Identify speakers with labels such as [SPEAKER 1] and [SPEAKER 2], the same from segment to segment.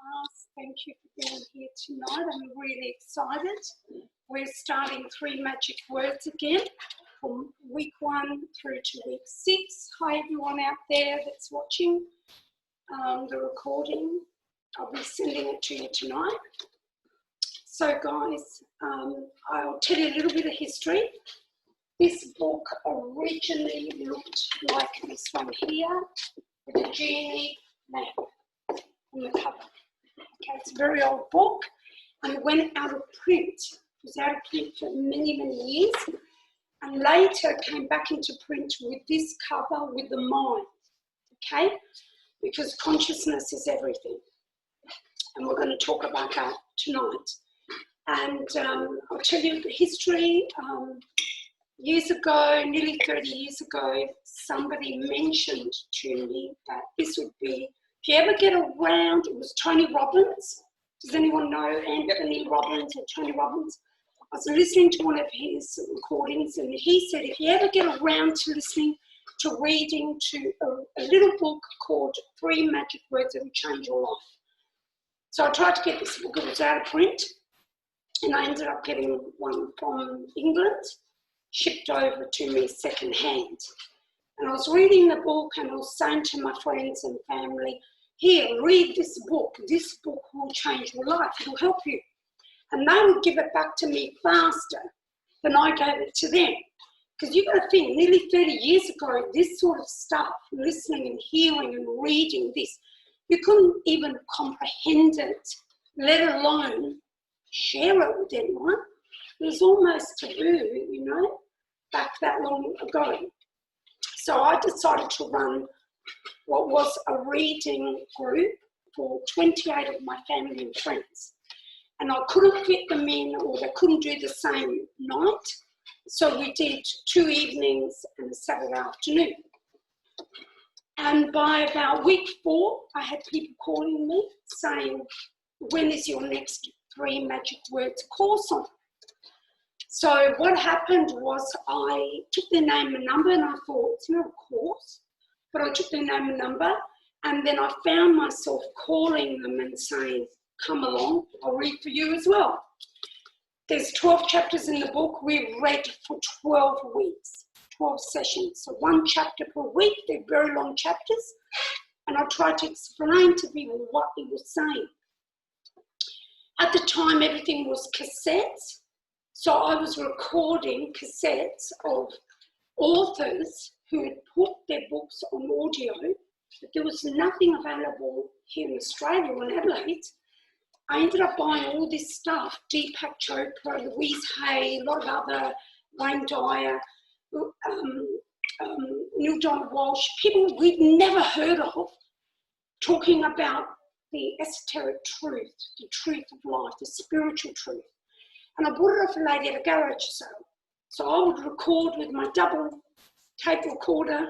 [SPEAKER 1] class. Thank you for being here tonight. I'm really excited. We're starting 3 magic words again from week 1 through to week 6. Hi everyone out there that's watching the recording. I'll be sending it to you tonight. So guys, I'll tell you a little bit of history. This book originally looked like this one here with a genie map on the cover. Okay, it's a very old book and it went out of print. It was out of print for many, many years and later came back into print with this cover with the mind, okay? Because consciousness is everything. And we're going to talk about that tonight. And I'll tell you the history. Years ago, nearly 30 years ago, somebody mentioned to me that this would be, if you ever get around, it was Tony Robbins. Does anyone know Anthony Robbins or Tony Robbins? I was listening to one of his recordings and he said, if you ever get around to listening to reading to a little book called 3 Magic Words That Will Change Your Life. So I tried to get this book, it was out of print, and I ended up getting one from England, shipped over to me second hand. And I was reading the book and I was saying to my friends and family, here, read this book will change your life, it'll help you. And they would give it back to me faster than I gave it to them. Because you've got to think, nearly 30 years ago, this sort of stuff, listening and hearing and reading this, you couldn't even comprehend it, let alone share it with anyone. It was almost taboo, you know, back that long ago. So I decided to run what was a reading group for 28 of my family and friends. And I couldn't fit them in, or they couldn't do the same night. So we did 2 evenings and a Saturday afternoon. And by about week 4, I had people calling me saying, when is your next 3 Magic Words course on? So what happened was I took their name and number and I thought, it's not a course, but I took their name and number and then I found myself calling them and saying, come along, I'll read for you as well. There's 12 chapters in the book. We read for 12 weeks, 12 sessions. So 1 chapter per week, they're very long chapters. And I tried to explain to people what it was saying. At the time, everything was cassettes. So I was recording cassettes of authors who had put their books on audio, but there was nothing available here in Australia or in Adelaide. I ended up buying all this stuff, Deepak Chopra, Louise Hay, a lot of other, Wayne Dyer, Neil Donald Walsh, people we'd never heard of, talking about the esoteric truth, the truth of life, the spiritual truth. And I bought it off a lady at a garage sale. So I would record with my double tape recorder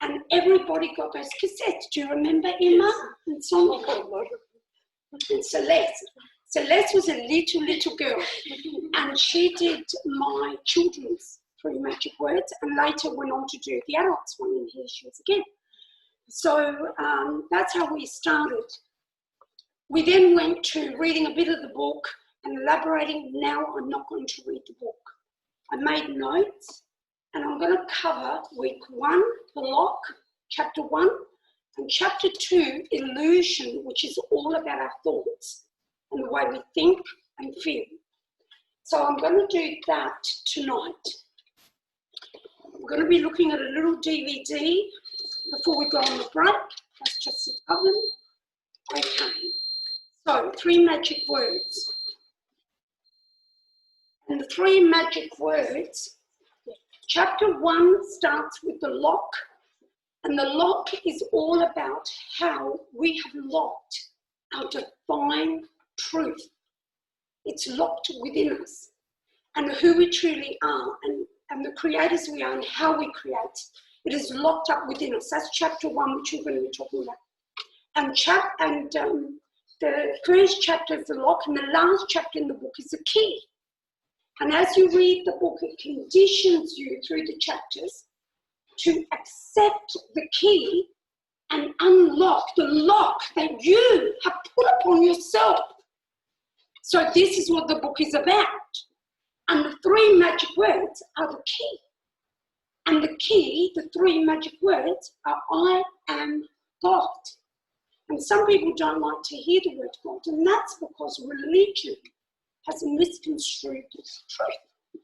[SPEAKER 1] and everybody got those cassettes. Do you remember Emma and Sonia? And Celeste. Celeste was a little girl and she did my children's 3 Magic Words and later went on to do the adults one, and here she is again. So that's how we started. We then went to reading a bit of the book and elaborating. Now I'm not going to read the book. I made notes and I'm going to cover week 1, the lock, chapter 1, and chapter 2, illusion, which is all about our thoughts and the way we think and feel. So I'm going to do that tonight. We're going to be looking at a little DVD before we go on the break. That's just the oven. Okay. So 3 magic words. And the 3 magic words, chapter 1 starts with the lock. And the lock is all about how we have locked our divine truth. It's locked within us and who we truly are and the creators we are and how we create. It is locked up within us. That's chapter 1, which we're going to be talking about. And the first chapter is the lock and the last chapter in the book is the key. And as you read the book, it conditions you through the chapters to accept the key and unlock the lock that you have put upon yourself. So this is what the book is about. And the 3 magic words are the key. And the key, the 3 magic words are I am God. And some people don't like to hear the word God, and that's because religion has misconstrued this truth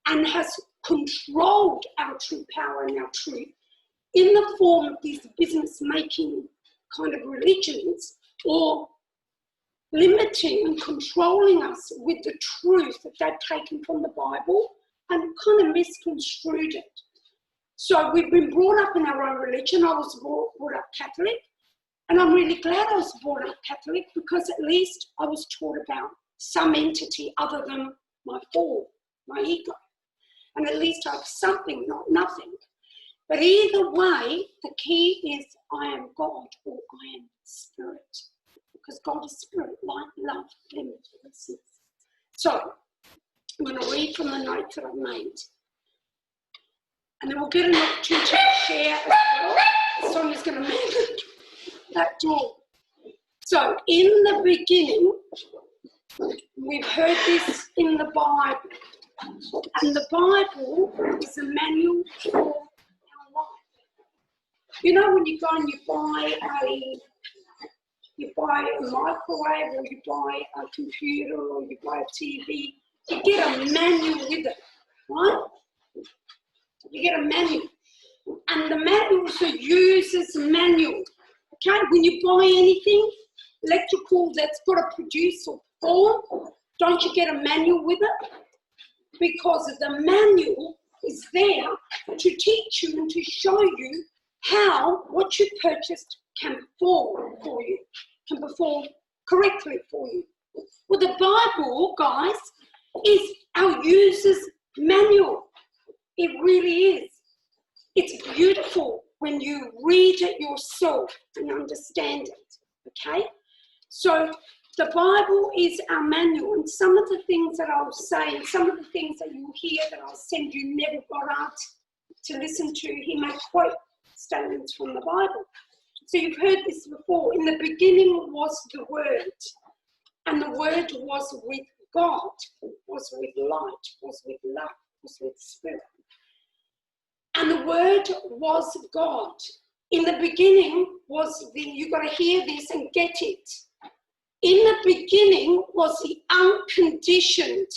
[SPEAKER 1] and has controlled our true power and our truth in the form of these business-making kind of religions, or limiting and controlling us with the truth that they've taken from the Bible and kind of misconstrued it. So we've been brought up in our own religion. I was brought up Catholic, and I'm really glad I was brought up Catholic, because at least I was taught about some entity other than my fall, my ego. And at least I have something, not nothing. But either way, the key is I am God, or I am spirit. Because God is spirit, light, love, limitlessness. So I'm going to read from the notes that I've made. And then we'll get an opportunity to share as well. Sonia's going to make that door. So in the beginning, we've heard this in the Bible. And the Bible is a manual for our life. You know, when you go and you buy a microwave, or you buy a computer, or you buy a TV, you get a manual with it, right? You get a manual. And the manual is a user's manual. Okay, when you buy anything electrical that's got a producer form, don't you get a manual with it? Because the manual is there to teach you and to show you how what you purchased can perform for you, can perform correctly for you. Well, the Bible, guys, is our user's manual. It really is. It's beautiful when you read it yourself and understand it, okay? So the Bible is our manual, and some of the things that I'll say, and some of the things that you'll hear that I'll send you Neville Goddard to listen to, he may quote statements from the Bible. So you've heard this before. In the beginning was the Word, and the Word was with God, was with light, was with love, was with spirit. And the Word was God. In the beginning was you've got to hear this and get it. In the beginning was the unconditioned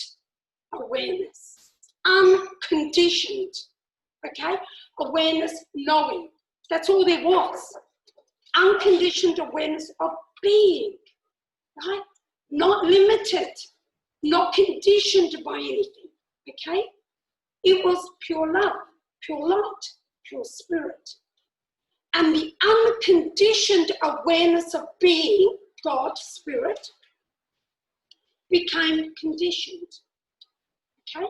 [SPEAKER 1] awareness. Unconditioned, okay? Awareness, knowing. That's all there was. Unconditioned awareness of being, right? Not limited, not conditioned by anything, okay? It was pure love, pure light, pure spirit. And the unconditioned awareness of being, God, spirit, became conditioned, okay?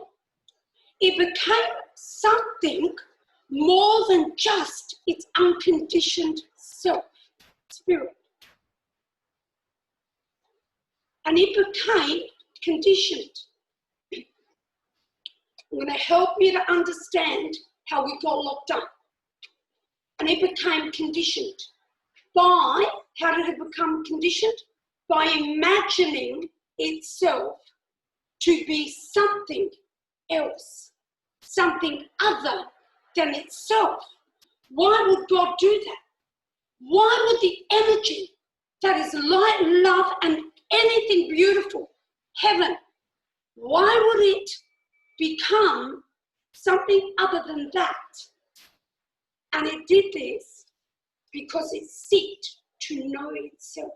[SPEAKER 1] It became something more than just its unconditioned self, spirit. And it became conditioned. I'm going to help you to understand how we got locked up. And it became conditioned. By, how did it become conditioned? By imagining itself to be something else, something other than itself. Why would God do that? Why would the energy that is light, love, and anything beautiful, heaven, why would it become something other than that? And it did this because it sought to know itself,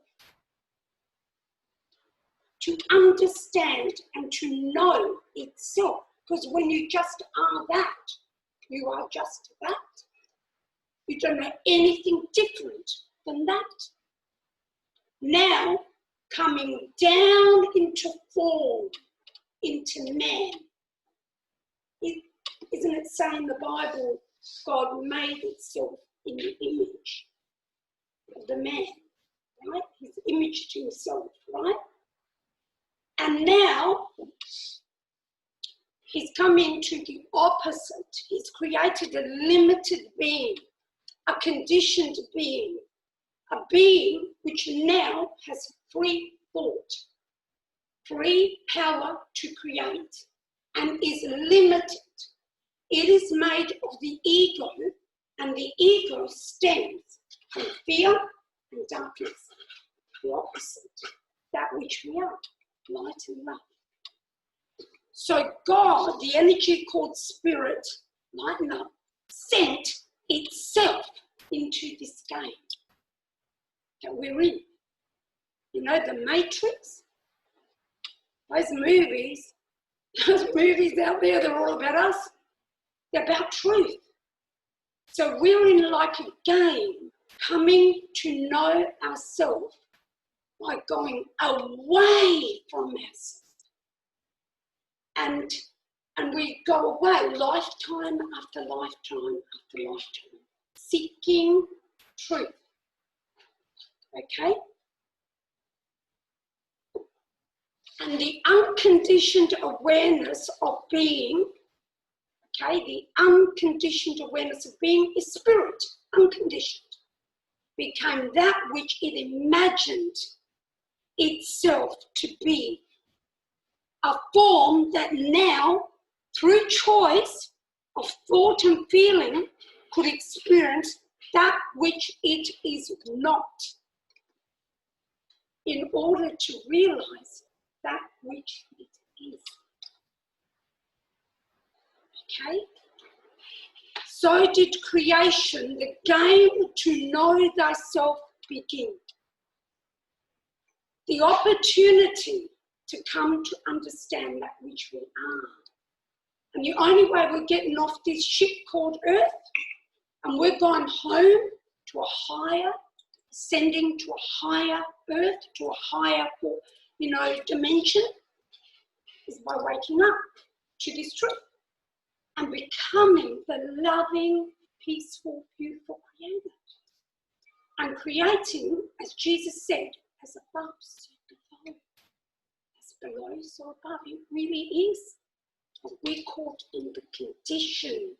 [SPEAKER 1] to understand and to know itself. Because when you just are that, you are just that. You don't know anything different than that. Now, coming down into form, into man. Isn't it saying the Bible, God made itself in the image of the man, right? He's imaged himself, right? And now, he's come into the opposite. He's created a limited being, a conditioned being, a being which now has free thought, free power to create, and is limited. It is made of the ego, and the ego stems from fear and darkness, the opposite, that which we are, light and love. So God, the energy called spirit, light and love, sent itself into this game that we're in. You know, the Matrix, those movies out there, they're all about us. They're about truth. So we're in like a game, coming to know ourselves by going away from ourselves. And we go away lifetime after lifetime after lifetime, seeking truth. Okay? And the unconditioned awareness of being, okay, the unconditioned awareness of being is spirit, unconditioned, became that which it imagined itself to be. A form that now, through choice of thought and feeling, could experience that which it is not, in order to realize that which it is. Okay? So did creation, the game to know thyself, begin. The opportunity to come to understand that which we are. And the only way we're getting off this ship called Earth, and we're going home to a higher, ascending to a higher Earth, to a higher, dimension, is by waking up to this truth and becoming the loving, peaceful, beautiful creator. And creating, as Jesus said, as above, so below. As below, so above. It really is. We're caught in the condition.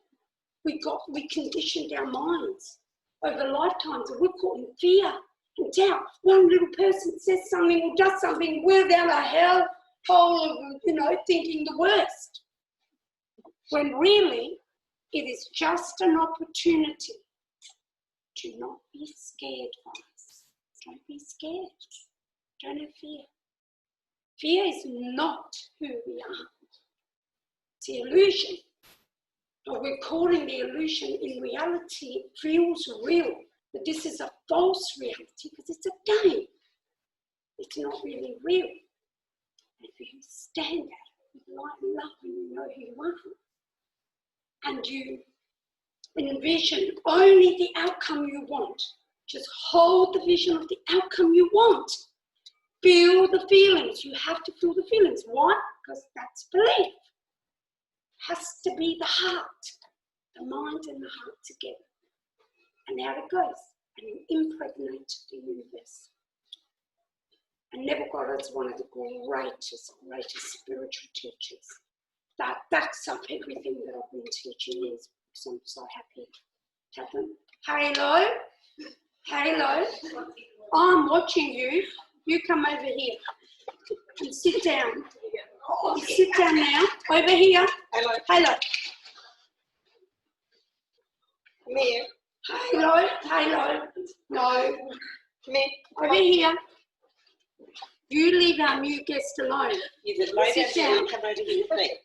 [SPEAKER 1] We conditioned our minds over lifetimes, and we're caught in fear and doubt. One little person says something or does something, we're down a hell hole of, thinking the worst. When really, it is just an opportunity to not be scared, guys. Don't be scared. Don't have fear. Fear is not who we are. It's the illusion. But we're caught in the illusion. In reality, it feels real. But this is a false reality because it's a game. It's not really real. And if you stand at it with light and love and you know who you are, and you envision only the outcome you want, just hold the vision of the outcome you want. Feel the feelings. You have to feel the feelings. Why? Because that's belief. Has to be the heart, the mind and the heart together. And out it goes, and you impregnate the universe. And Neville Goddard is one of the greatest spiritual teachers. That backs up everything that I've been teaching these books. I'm so happy to have them. Halo, I'm watching you. You come over here and sit down. You sit down now. Over here.
[SPEAKER 2] Hello.
[SPEAKER 1] Come
[SPEAKER 2] here.
[SPEAKER 1] Hello. No.
[SPEAKER 2] Come here.
[SPEAKER 1] Over here. You leave our new guest alone.
[SPEAKER 2] You just lay down and come over here with me.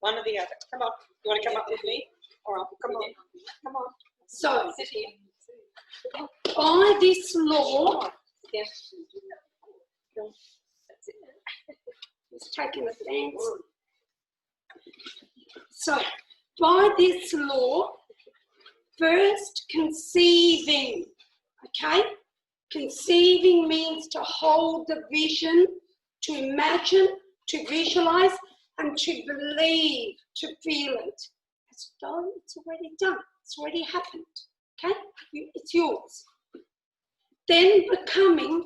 [SPEAKER 2] One or the other. Come on. You want to come up with me? All right. Come on. Come on.
[SPEAKER 1] So,
[SPEAKER 2] sit here.
[SPEAKER 1] by this law,
[SPEAKER 2] Yes.
[SPEAKER 1] That's it. He's taking a fancy. So, by this law, first conceiving, okay? Conceiving means to hold the vision, to imagine, to visualize, and to believe, to feel it. As though it's already done, it's already happened, okay? It's yours. Then becoming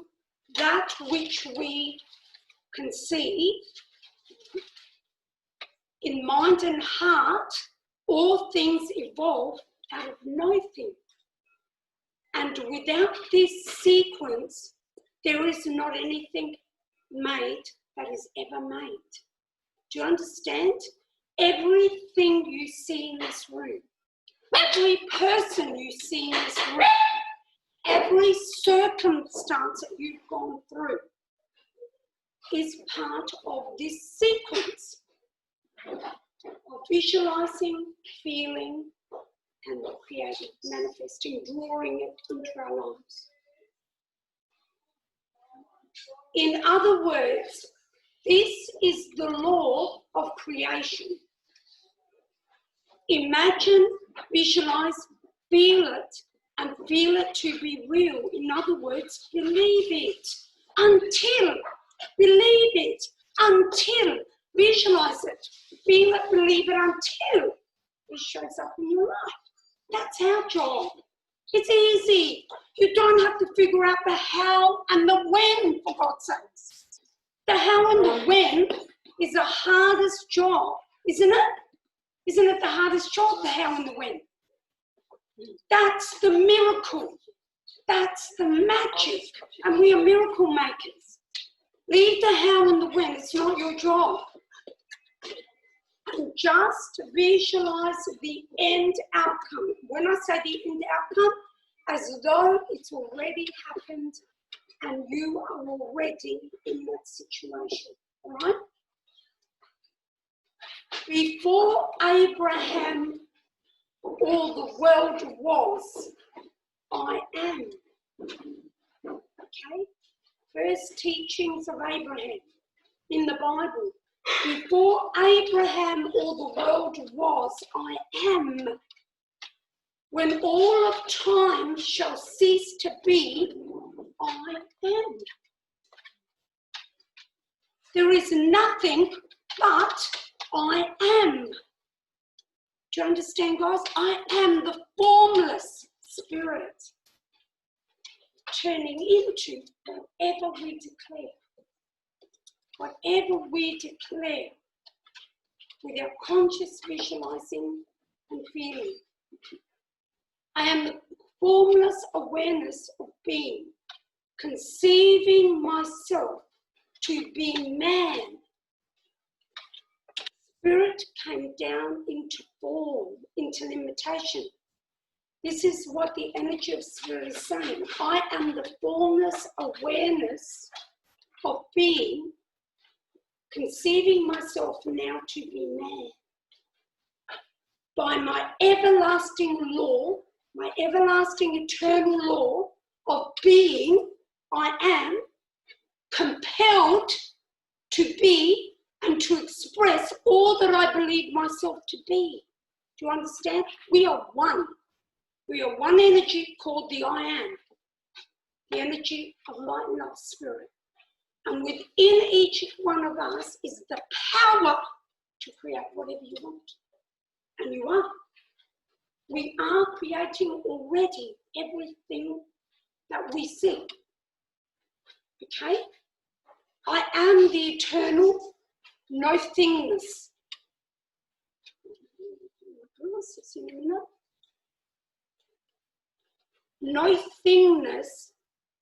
[SPEAKER 1] that which we conceive in mind and heart, all things evolve out of nothing. And without this sequence, there is not anything made that is ever made. Do you understand? Everything you see in this room, every person you see in this room, every circumstance that you've gone through is part of this sequence of visualizing, feeling, and creating, manifesting, drawing it into our lives. In other words, this is the law of creation. Imagine, visualize, feel it, and feel it to be real. In other words, believe it until, believe it until, visualize it, feel it, believe it until it shows up in your life. That's our job. It's easy. You don't have to figure out the how and the when, for God's sakes. The how and the when is the hardest job, isn't it? Isn't it the hardest job, the how and the when? That's the miracle. That's the magic. And we are miracle makers. Leave the how and the when. It's not your job. And just visualize the end outcome. When I say the end outcome, as though it's already happened and you are already in that situation. All right? Before Abraham or the world was, I am. Okay? First teachings of Abraham in the Bible. Before Abraham or the world was, I am. When all of time shall cease to be, I am. There is nothing but I am. Do you understand, guys? I am the formless spirit turning into whatever we declare. Whatever we declare with our conscious visualizing and feeling. I am the formless awareness of being, conceiving myself to be man. Spirit came down into form, into limitation. This is what the energy of spirit is saying. I am the formless awareness of being, conceiving myself now to be man. By my everlasting law, my everlasting eternal law of being, I am compelled to be and to express all that I believe myself to be. Do you understand? We are one. We are one energy called the I am, the energy of light and love spirit. And within each one of us is the power to create whatever you want. And you are. We are creating already everything that we see. Okay? I am the eternal, no thingness. No thingness,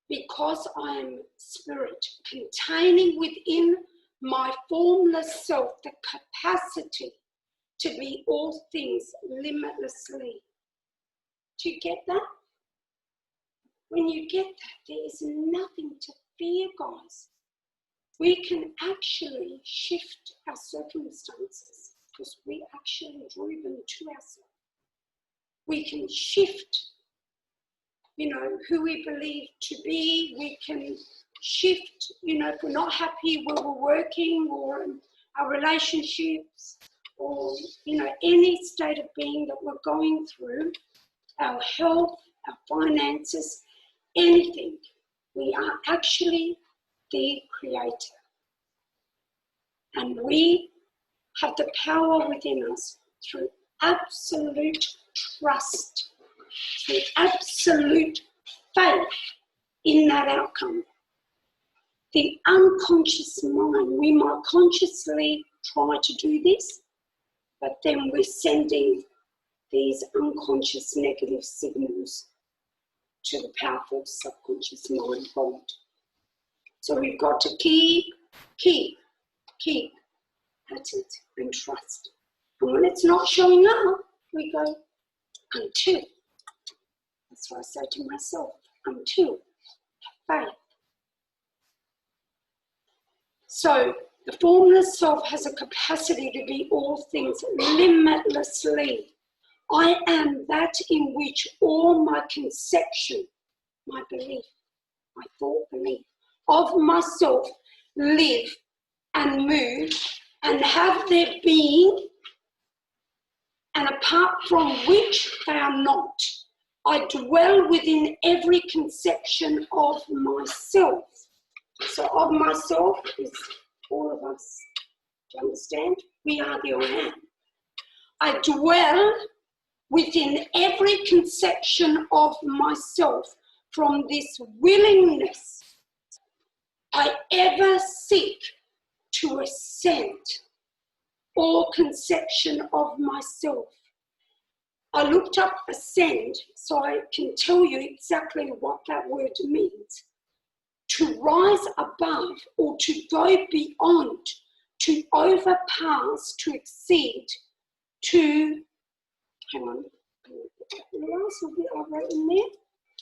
[SPEAKER 1] because I am spirit, containing within my formless self the capacity to be all things limitlessly. Do you get that? When you get that, there is nothing to fear, guys. We can actually shift our circumstances because we actually drew them to ourselves. We can shift, who we believe to be. We can shift, if we're not happy where we're working or in our relationships or, any state of being that we're going through, our health, our finances, anything. We are actually the creator. And we have the power within us through absolute trust, through absolute faith in that outcome. The unconscious mind, we might consciously try to do this, but then we're sending these unconscious negative signals to the powerful subconscious mind hold. So we've got to keep at it and trust. And when it's not showing up, we go, until. That's what I say to myself, until faith. So the formless self has a capacity to be all things limitlessly. I am that in which all my conception, my belief, my thought belief of myself live and move and have their being, and apart from which they are not. I dwell within every conception of myself. So of myself is all of us. Do you understand? We are the I am. I dwell within every conception of myself from this willingness I ever seek to ascend all conception of myself. I looked up ascend so I can tell you exactly what that word means. To rise above or to go beyond, to overpass, to exceed, to, hang on, I wrote in there,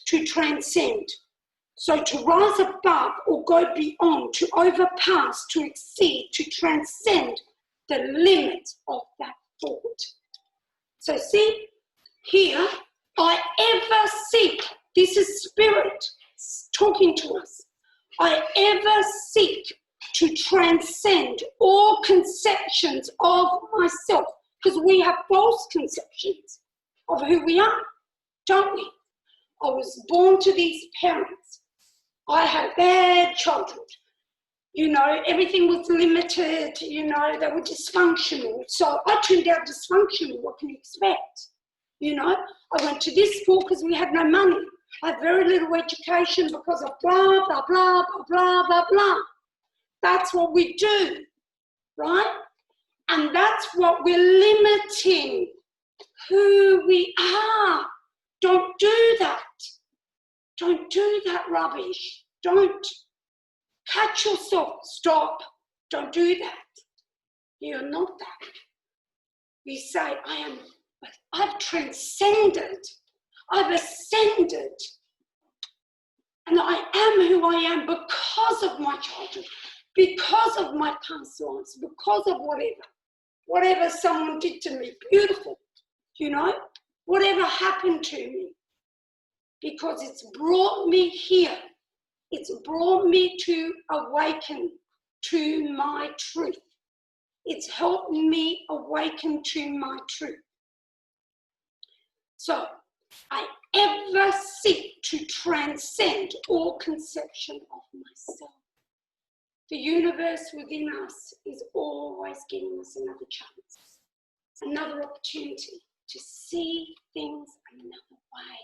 [SPEAKER 1] to transcend. So to rise above or go beyond, to overpass, to exceed, to transcend the limit of that thought. So see, here, I ever seek, this is spirit talking to us, I ever seek to transcend all conceptions of myself, because we have false conceptions of who we are, don't we? I was born to these parents. I had bad childhood. You know, everything was limited, you know, they were dysfunctional. So I turned out dysfunctional, what can you expect? You know, I went to this school because we had no money. I had very little education because of blah, blah, blah, blah, blah, blah, blah. That's what we do, right? And that's what we're limiting who we are. Don't do that. Don't do that rubbish. Don't. Catch yourself. Stop. Don't do that. You're not that. You say, I've transcended. I've ascended. And I am who I am because of my childhood, because of my past lives, because of whatever someone did to me. Beautiful, you know, whatever happened to me. Because it's brought me here. It's brought me to awaken to my truth. It's helped me awaken to my truth. So, I ever seek to transcend all conception of myself. The universe within us is always giving us another chance, another opportunity to see things another way.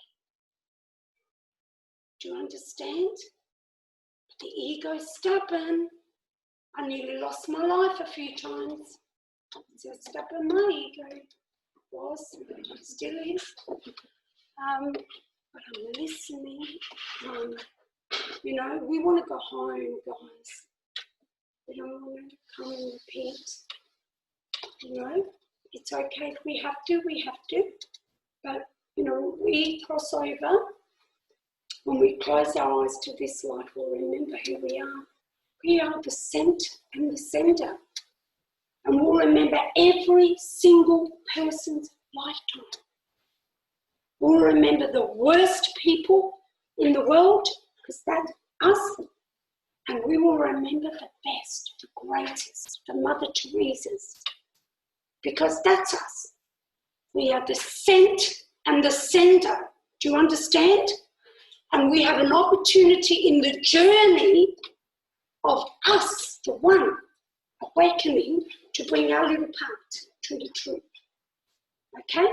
[SPEAKER 1] Do you understand? The ego's stubborn. I nearly lost my life a few times. That's how stubborn my ego was, it still is. But I'm listening. You know, we want to go home, guys. We don't want to come and repeat. You know, it's okay if we have to, But, you know, we cross over. When we close our eyes to this light, we'll remember who we are. We are the scent and the sender. And we'll remember every single person's lifetime. We'll remember the worst people in the world, because that's us. And we will remember the best, the greatest, the Mother Teresa's, because that's us. We are the scent and the sender. Do you understand? And we have an opportunity in the journey of us, the one, awakening to bring our little part to the truth. Okay?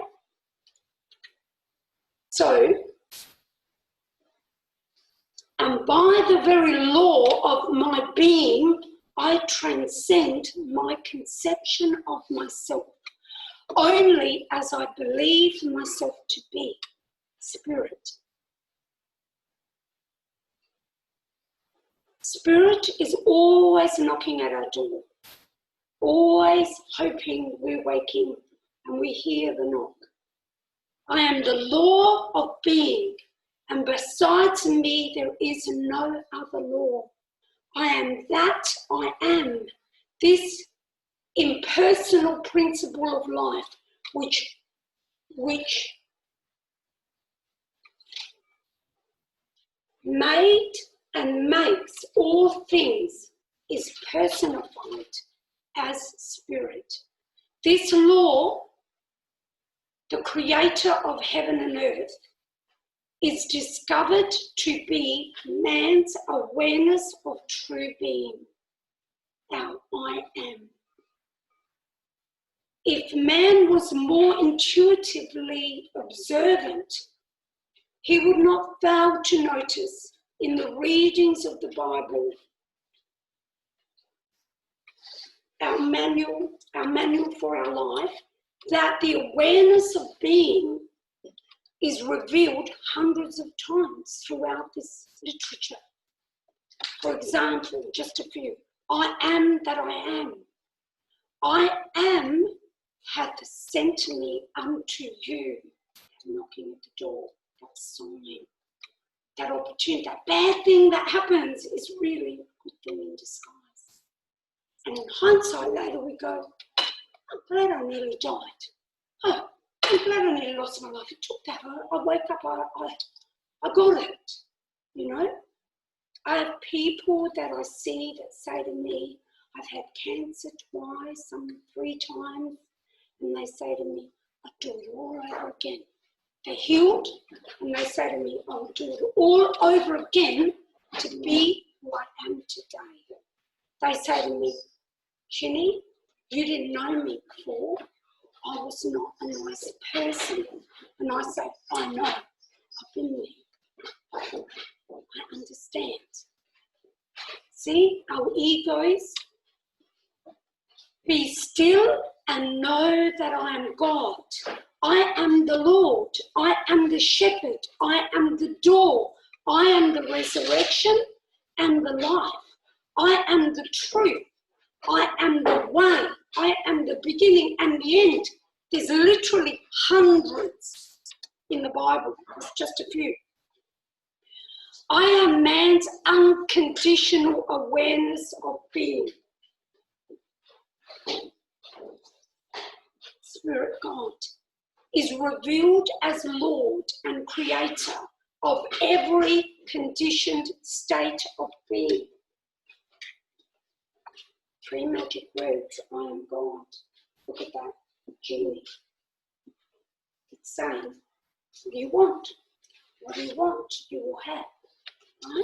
[SPEAKER 1] So, and by the very law of my being, I transcend my conception of myself only as I believe myself to be spirit. Spirit is always knocking at our door, always hoping we're waking and we hear the knock. I am the law of being, and besides me there is no other law. I am that I am, this impersonal principle of life, which made and makes all things, is personified as spirit. This law, the creator of heaven and earth, is discovered to be man's awareness of true being, our I am. If man was more intuitively observant, he would not fail to notice in the readings of the Bible, our manual for our life, that the awareness of being is revealed hundreds of times throughout this literature. For example, just a few. I am that I am. I am hath sent me unto you. Knocking at the door, that sign, that opportunity, that bad thing that happens is really a good thing in disguise. And in hindsight later we go, I'm glad I nearly died. Oh, I'm glad I nearly lost my life. It took that. I wake up, I got it, you know. I have people that I see that say to me, I've had cancer twice, some 3 times, and they say to me, I'll do it all over again. They're healed, and they say to me, I'll do it all over again to be who I am today. They say to me, Ginny, you didn't know me before. I was not a nice person. And I say, I know, I've been there. I understand. See, our egos, be still and know that I am God. I am the Lord. I am the shepherd. I am the door. I am the resurrection and the life. I am the truth. I am the way. I am the beginning and the end. There's literally hundreds in the Bible. It's just a few. I am man's unconditional awareness of being. Spirit God is revealed as Lord and Creator of every conditioned state of being. 3 magic words, I am God. Look at that, genie. It's saying, what do you want? What do you want? You will have. Right?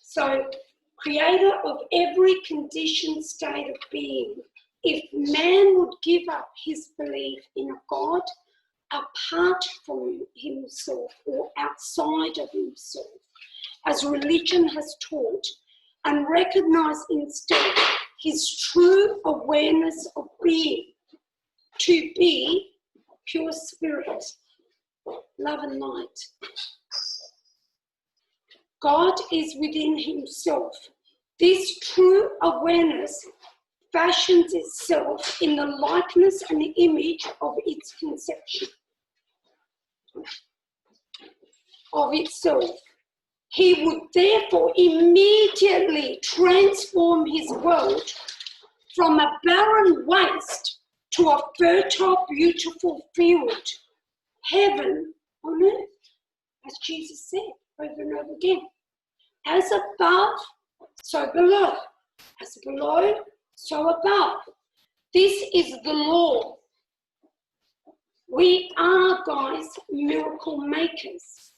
[SPEAKER 1] So, creator of every conditioned state of being. If man would give up his belief in a God apart from himself or outside of himself, as religion has taught, and recognize instead his true awareness of being to be pure spirit, love and light. God is within himself. This true awareness fashions itself in the likeness and image of its conception of itself. He would therefore immediately transform his world from a barren waste to a fertile, beautiful field, heaven on earth, as Jesus said over and over again. As above, so below. As below, so above. This is the law. We are, guys, miracle makers.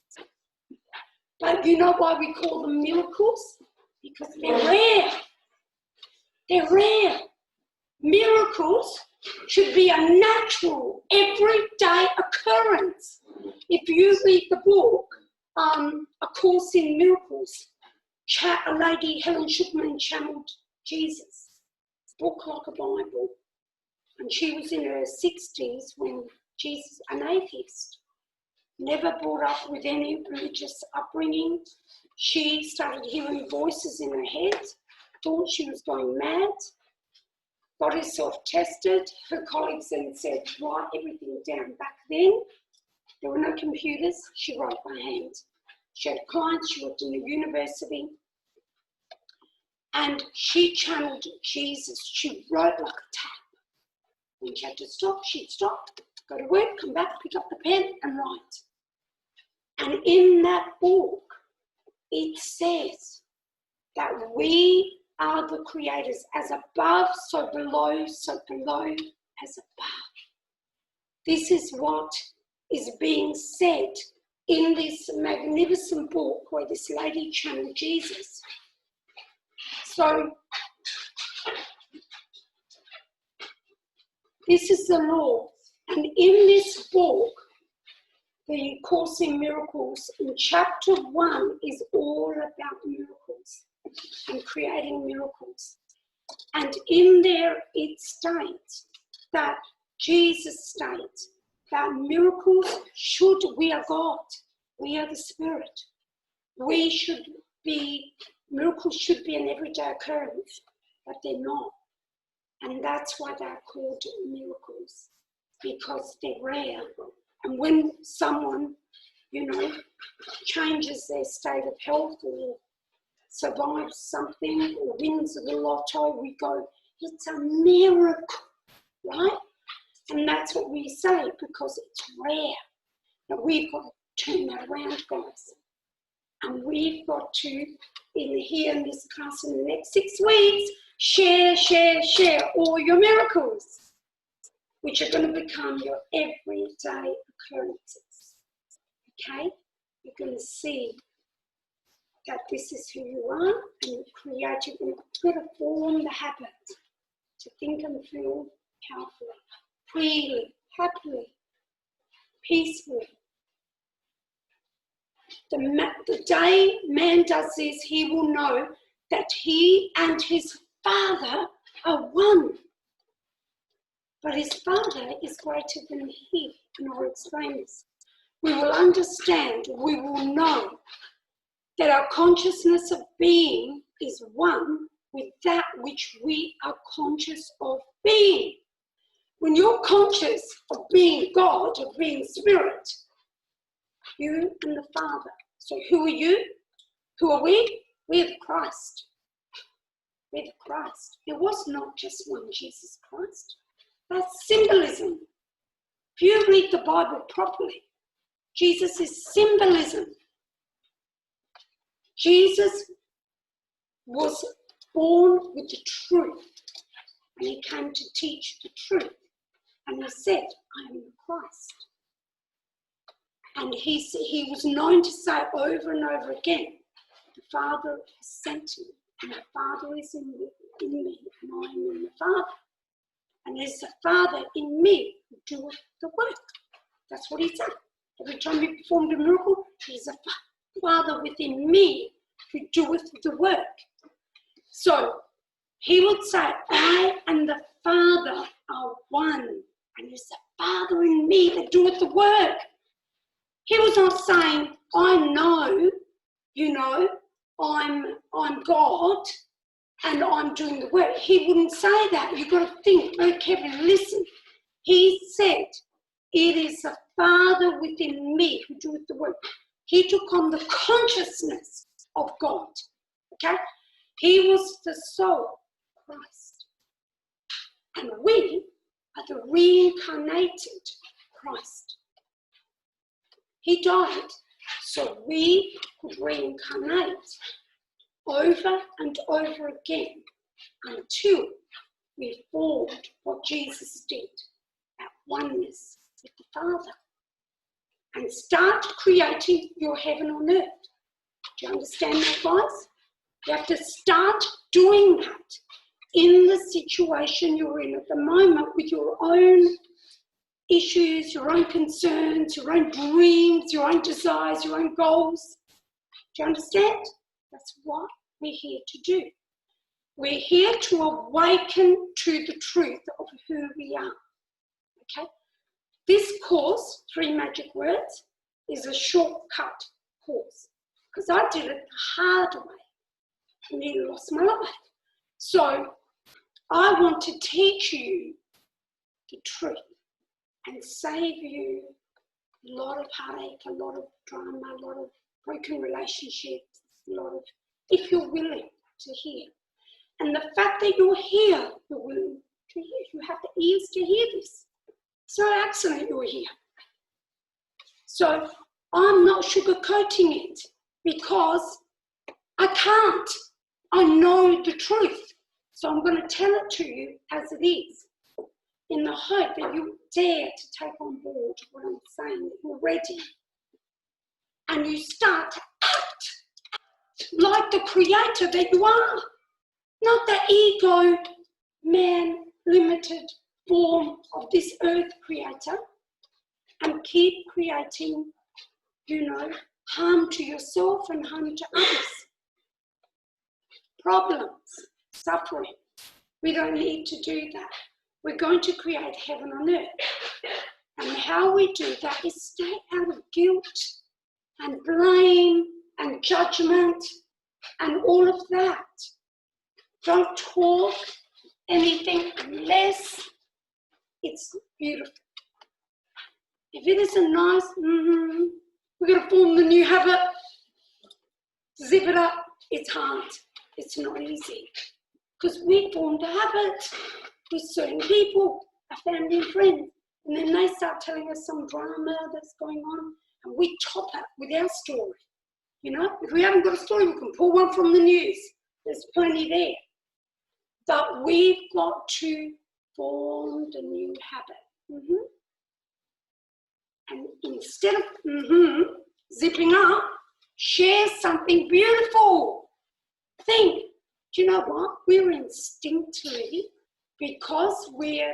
[SPEAKER 1] But you know why we call them miracles? Because they're rare. They're rare. Miracles should be a natural, everyday occurrence. If you read the book, A Course in Miracles, a lady, Helen Schucman, channeled Jesus. Book like a Bible. And she was in her 60s when Jesus, an atheist. never brought up with any religious upbringing. She started hearing voices in her head, thought she was going mad, got herself tested. Her colleagues then said, write everything down. Back then, there were no computers. She wrote by hand. She had clients. She worked in a university. And she channeled Jesus. She wrote like a tap. When she had to stop, she'd stop, go to work, come back, pick up the pen and write. And in that book, it says that we are the creators, as above, so below as above. This is what is being said in this magnificent book where this lady channeled Jesus. So, this is the law. And in this book, the Course in Miracles, in chapter 1 is all about miracles and creating miracles. And in there it states that Jesus states that miracles we are God, we are the Spirit. Miracles should be an everyday occurrence, but they're not. And that's why they're called miracles, because they're rare. And when someone, changes their state of health or survives something or wins the lotto, we go, it's a miracle, right? And that's what we say, because it's rare. Now we've got to turn that around, guys. And we've got to, in this class in the next 6 weeks, share all your miracles, which are going to become your everyday occurrences. Okay? You're going to see that this is who you are, and you've got to form the habit to think and feel powerfully, freely, happily, peacefully. The day man does this, he will know that he and his Father are one. But his Father is greater than he, and I'll explain this. We will understand, we will know that our consciousness of being is one with that which we are conscious of being. When you're conscious of being God, of being Spirit, you and the Father. So who are you? Who are we? We are the Christ. We're the Christ. There was not just one Jesus Christ. That's symbolism. If you read the Bible properly, Jesus is symbolism. Jesus was born with the truth, and he came to teach the truth. And he said, I am the Christ. And he was known to say over and over again, the Father has sent me, and the Father is in me, and I am in the Father. And there's the Father in me who doeth the work. That's what he said. Every time he performed a miracle, there's a Father within me who doeth the work. So he would say, I and the Father are one. And there's the Father in me that doeth the work. He was not saying, I know, I'm God and I'm doing the work. He wouldn't say that. You've got to think very carefully. Listen. He said, it is the Father within me who doeth the work. He took on the consciousness of God. Okay? He was the soul, Christ. And we are the reincarnated Christ. He died so we could reincarnate over and over again until we formed what Jesus did, at oneness with the Father, and start creating your heaven on earth. Do you understand that, guys? You have to start doing that in the situation you're in at the moment with your own issues, your own concerns, your own dreams, your own desires, your own goals. Do you understand? That's what we're here to do. We're here to awaken to the truth of who we are. Okay? This course, 3 Magic Words, is a shortcut course, because I did it the hard way and nearly lost my life. So I want to teach you the truth and save you a lot of heartache, a lot of drama, a lot of broken relationships, a lot of, if you're willing to hear. And the fact that you're here, you're willing to hear, you have the ears to hear this. It's no accident you're here. So I'm not sugarcoating it because I can't. I know the truth. So I'm going to tell it to you as it is, in the hope that you dare to take on board what I'm saying, that you're ready. And you start to act like the creator that you are, not the ego, man, limited form of this earth creator, and keep creating, harm to yourself and harm to others. Problems, suffering. We don't need to do that. We're going to create heaven on earth. And how we do that is stay out of guilt and blame and judgment and all of that. Don't talk anything unless it's beautiful. If it isn't nice, we're going to form the new habit. Zip it up. It's hard. It's not easy. Because we formed a habit with certain people, our family and friends. And then they start telling us some drama that's going on. And we top it with our story. If we haven't got a story, we can pull one from the news. There's plenty there. But we've got to form the new habit. And instead of zipping up, share something beautiful. Think, do you know what? We're instinctively, because we're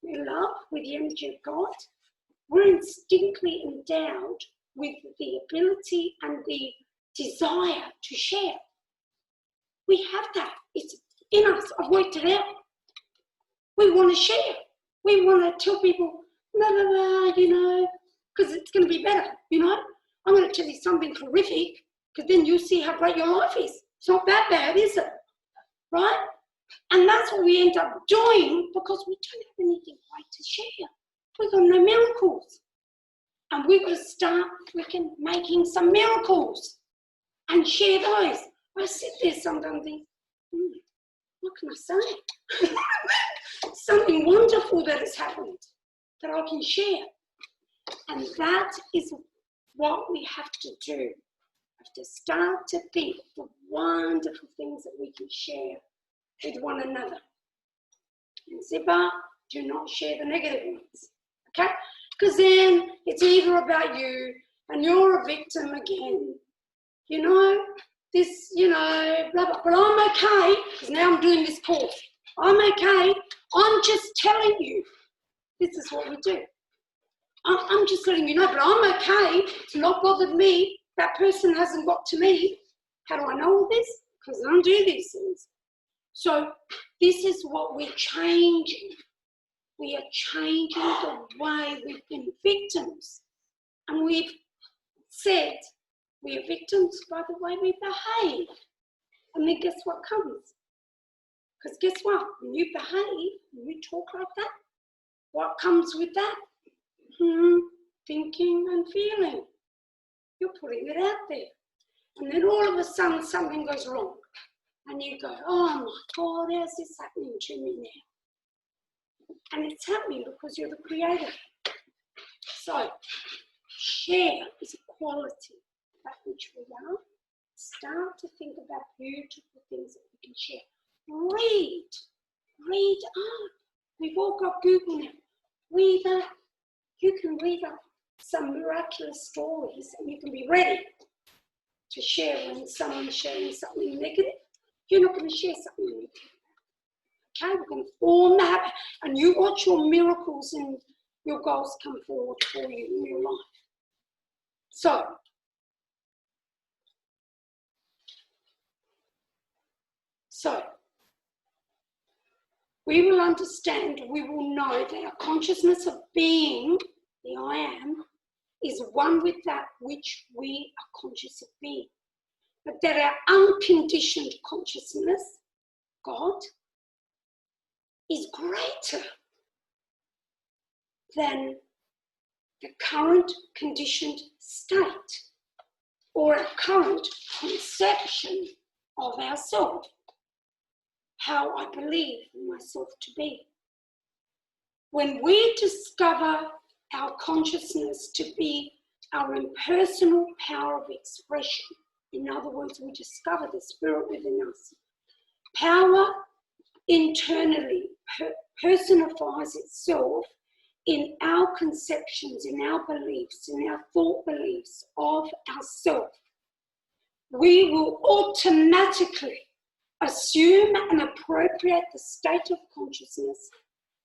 [SPEAKER 1] in love with the energy of God, we're instinctively endowed with the ability and the desire to share. We have that. It's in us. I've worked it out. We want to share. We want to tell people, blah, blah, blah, because it's going to be better, I'm going to tell you something horrific, because then you'll see how great your life is. It's not that bad, is it? Right? And that's what we end up doing, because we don't have anything great to share. We've got no miracles. And we've got to start freaking making some miracles and share those. I sit there sometimes and think, what can I say? Something wonderful that has happened that I can share. And that is what we have to do. We have to start to think of the wonderful things that we can share with one another. And zip up, do not share the negative ones. Okay? Because then it's either about you and you're a victim again. Blah, blah. But I'm okay, because now I'm doing this course. I'm okay. I'm just telling you this is what we do. I'm just letting you know, but I'm okay. It's not bothered me. That person hasn't got to me. How do I know all this? Because I don't do these things. So this is what we're changing. We are changing the way we've been victims. And we've said we are victims by the way we behave. And then guess what comes? Because guess what? When you behave, when you talk like that, what comes with that? Thinking and feeling. You're putting it out there. And then all of a sudden something goes wrong. And you go, oh my God, how's this happening to me now? And it's happening because you're the creator. So, share is a quality that which we are. Start to think about beautiful things that we can share. Read up. We've all got Google now. Read up. You can read up some miraculous stories and you can be ready to share when someone's sharing something negative. You're not going to share something negative. Okay, we're going to form that and you watch your miracles and your goals come forward for you in your life. So, we will understand, we will know that our consciousness of being, the I am, is one with that which we are conscious of being. But that our unconditioned consciousness, God, is greater than the current conditioned state or our current conception of ourselves, how I believe myself to be. When we discover our consciousness to be our impersonal power of expression, in other words, we discover the spirit within us. Power internally personifies itself in our conceptions, in our beliefs, in our thought beliefs of ourselves. We will automatically assume and appropriate the state of consciousness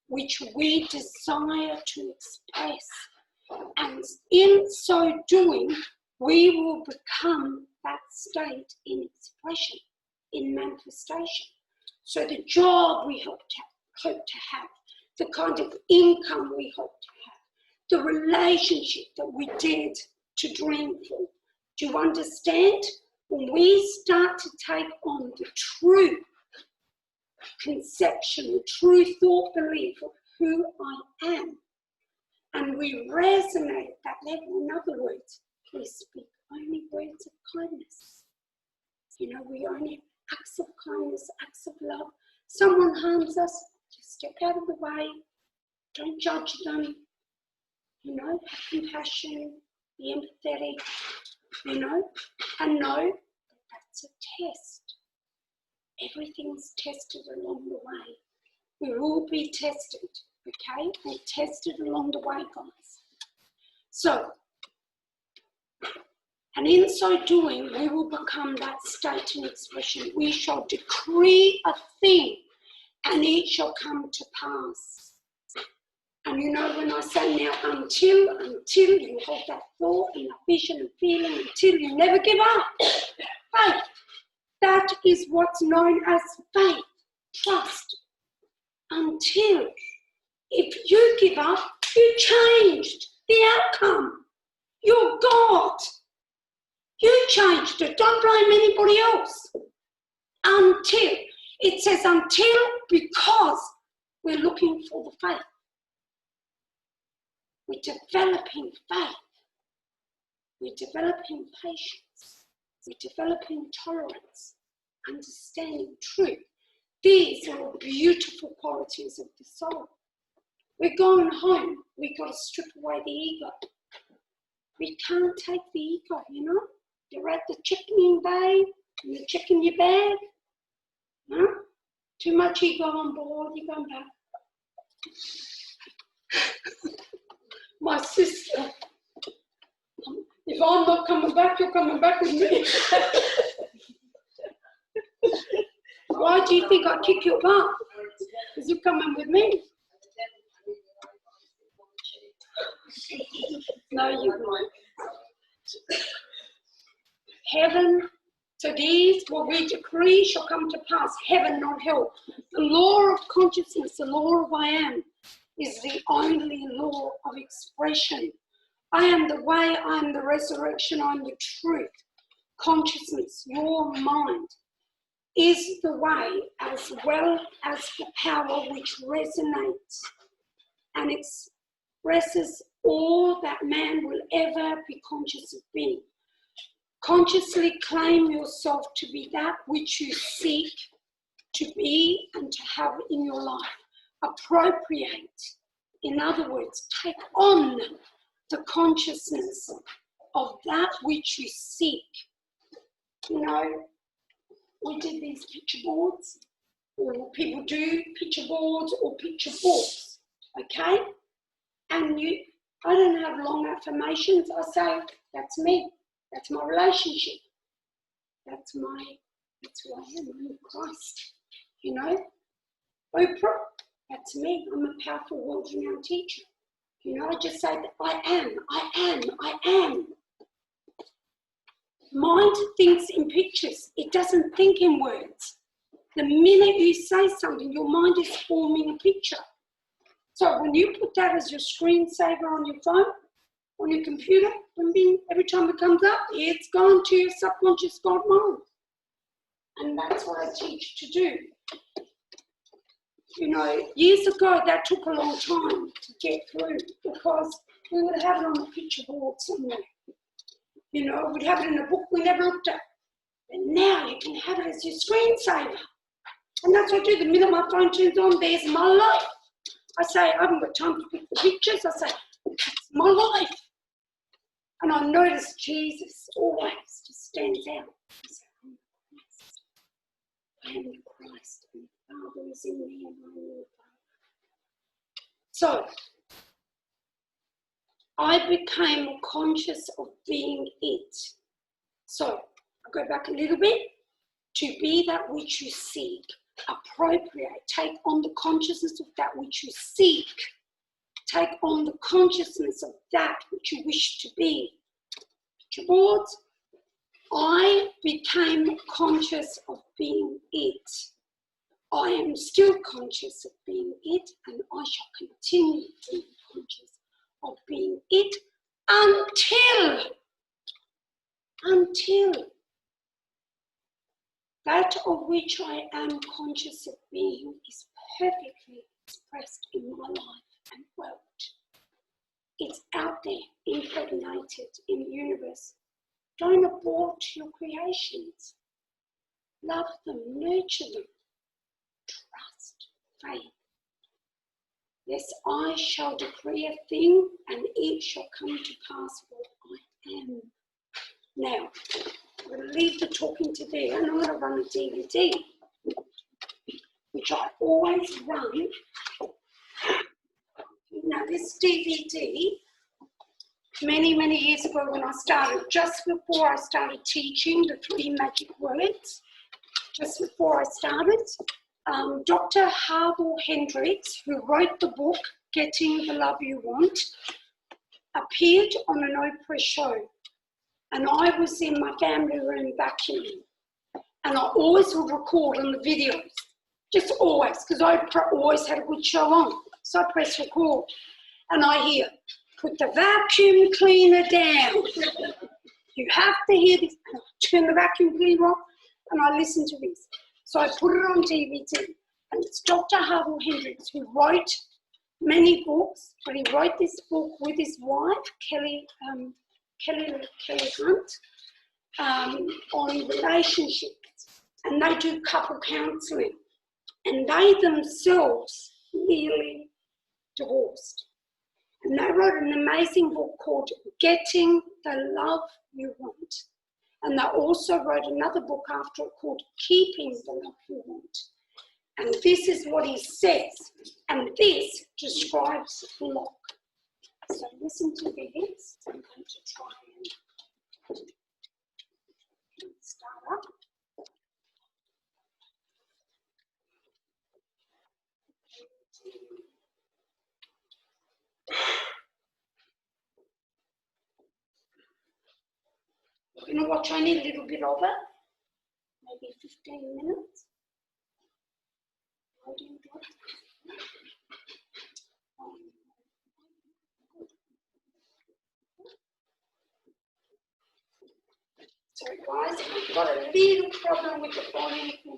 [SPEAKER 1] which we desire to express. And in so doing, we will become that state in expression, in manifestation. So the job we hope to have, the kind of income we hope to have, the relationship that we dared to dream for. Do you understand? When we start to take on the true conception, the true thought belief of who I am, and we resonate at that level, in other words, we speak only words of kindness. You know, we only acts of kindness, acts of love. Someone harms us, just step out of the way, don't judge them, you know, have compassion, be empathetic, you know, and know that that's a test. Everything's tested along the way. We will be tested, okay? We're tested along the way, guys. So, and in so doing, we will become that state and expression. We shall decree a thing, and it shall come to pass. And you know, when I say now, until you hold that thought and that vision and feeling, until you never give up. Faith. That is what's known as faith, trust. Until, if you give up, you changed the outcome. You're God. You changed it. Don't blame anybody else. Until. It says until because we're looking for the faith. We're developing faith. We're developing patience. We're developing tolerance, understanding truth. These are all beautiful qualities of the soul. We're going home. We've got to strip away the ego. We can't take the ego, you know. You're at the checking bay, and you're checking your bag. Huh? Too much ego on board, you're going back. My sister, if I'm not coming back, you're coming back with me. Why do you think I kick your butt? Because you're coming with me. No, you won't. Heaven, so these, what we decree shall come to pass. Heaven, not hell. The law of consciousness, the law of I am, is the only law of expression. I am the way, I am the resurrection, I am the truth. Consciousness, your mind, is the way as well as the power which resonates and expresses all that man will ever be conscious of being. Consciously claim yourself to be that which you seek to be and to have in your life. Appropriate, in other words, take on the consciousness of that which you seek. You know, we did these picture boards, or people do picture boards or picture books, okay? And I don't have long affirmations. I say, that's me. That's my relationship. That's who I am. I'm in Christ. You know? Oprah, that's me. I'm a powerful world-renowned teacher. You know, I just say that I am. Mind thinks in pictures. It doesn't think in words. The minute you say something, your mind is forming a picture. So when you put that as your screensaver on your phone, on your computer, bing, bing, every time it comes up, it's gone to your subconscious God mind. And that's what I teach to do. You know, years ago, that took a long time to get through because we would have it on a picture board somewhere. You know, we'd have it in a book we never looked at. And now you can have it as your screensaver. And that's what I do. The minute my phone turns on, there's my life. I say, I haven't got time to pick the pictures. I say, it's my life. And I notice Jesus always just stands out. I say, I am the Christ, and the Father is in me, and I am the Father. So, I became conscious of being it. So, I'll go back a little bit. To be that which you seek, appropriate, take on the consciousness of that which you seek. Take on the consciousness of that which you wish to be. Picture boards. I became conscious of being it. I am still conscious of being it, and I shall continue being conscious of being it until that of which I am conscious of being is perfectly expressed in my life and world. It's out there, impregnated in the universe. Don't abort your creations. Love them, nurture them. Trust, faith. Yes, I shall decree a thing, and it shall come to pass what I am. Now, I'm going to leave the talking to there, and I'm going to run a DVD, which I always run. Now, this DVD, many years ago when I started, just before I started teaching the 3 magic words, just before I started, Dr. Harville Hendrix, who wrote the book, Getting the Love You Want, appeared on an Oprah show. And I was in my family room vacuuming. And I always would record on the videos, just always, because Oprah always had a good show on. So I press record, and I hear, put the vacuum cleaner down. You have to hear this. And I turn the vacuum cleaner off, and I listen to this. So I put it on DVD, and it's Dr. Harville Hendrix, who wrote many books, but he wrote this book with his wife, Kelly Hunt, on relationships, and they do couple counselling, and they themselves nearly divorced. And they wrote an amazing book called Getting the Love You Want. And they also wrote another book after it called Keeping the Love You Want. And this is what he says, and this describes block. So listen to this. I'm going to try and start up. We're going to watch only a little bit of it, maybe 15 minutes. Sorry guys, I've got a little problem with the volume thing here.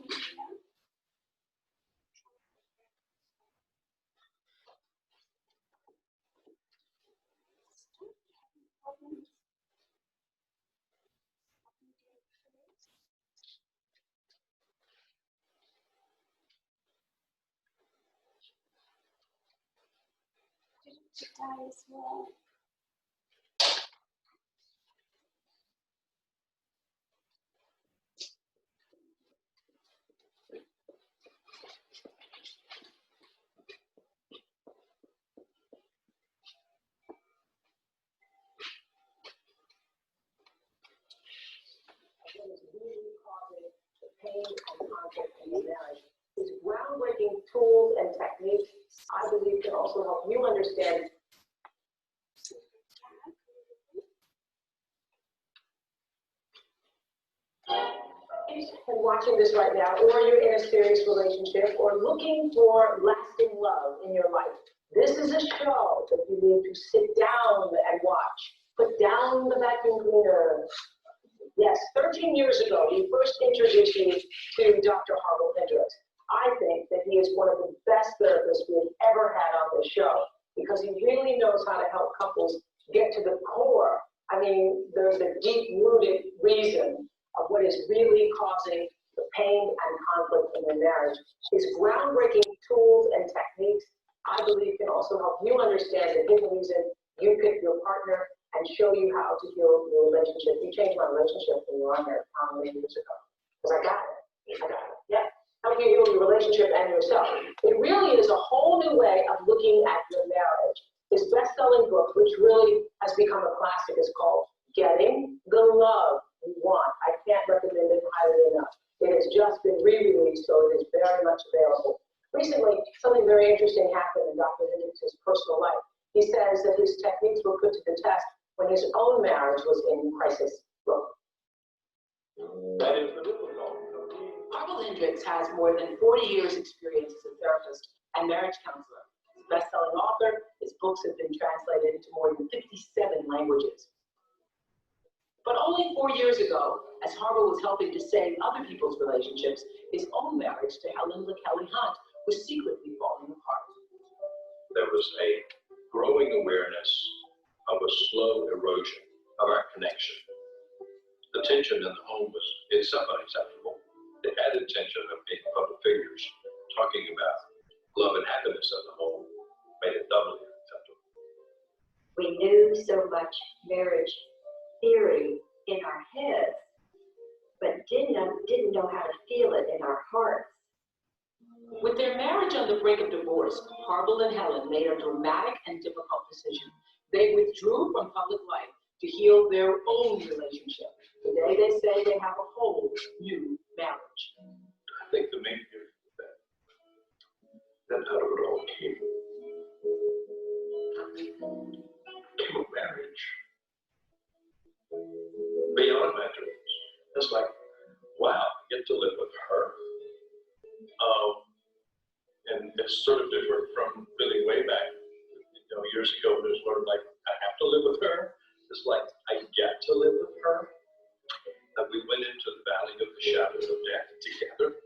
[SPEAKER 1] Today as well.
[SPEAKER 3] Pain and conflict in the marriage. These groundbreaking tools and techniques, I believe, can also help you understand. And watching this right now, or you're in a serious relationship, or looking for lasting love in your life, This is a show that you need to sit down and watch. Put down the vacuum cleaner. Yes, 13 years ago, you first introduced me to Dr. Harville Hendrix. I think that he is one of the best therapists we've ever had on this show because he really knows how to help couples get to the core. I mean, there's a deep-rooted reason of what is really causing the pain and conflict in their marriage. His groundbreaking tools and techniques, I believe, can also help you understand the hidden reason you pick your partner and show you how to heal your relationship. You changed my relationship when you were on there how many years ago? Because I got it. Yeah. Help you heal your relationship and yourself. It really is a whole new way of looking at your marriage. His best-selling book, which really has become a classic, is called Getting the Love You Want. I can't recommend it highly enough. It has just been re-released, so it is very much available. Recently, something very interesting happened in Dr. Hendrix's personal life. He says that his techniques were put to the test when his own marriage was in crisis. Look.
[SPEAKER 4] That is the difficult.
[SPEAKER 3] Harville Hendrix has more than 40 years' experience as a therapist and marriage counselor. He's a best-selling author. His books have been translated into more than 57 languages. But only 4 years ago, as Harville was helping to save other people's relationships, his own marriage to Helen LaKelly Hunt was secretly falling apart.
[SPEAKER 4] There was a growing awareness of a slow erosion of our connection. The tension in the home is somewhat acceptable. The added tension of being public figures talking about love and happiness of the home made it doubly acceptable.
[SPEAKER 5] We knew so much marriage theory in our heads, but didn't know how to feel it in our hearts.
[SPEAKER 3] With their marriage on the brink of divorce, Harville and Helen made a dramatic and difficult decision. They withdrew from public life to heal their own relationship. Today they say they have a whole new marriage.
[SPEAKER 4] I think the main thing that out of it all came a marriage. Beyond my dreams. It's like, wow, I get to live with her. And it's sort of different from feeling way back, years ago. It was sort of like, I have to live with her. It's like, I get to live with her. That we went into the valley of the shadows of death together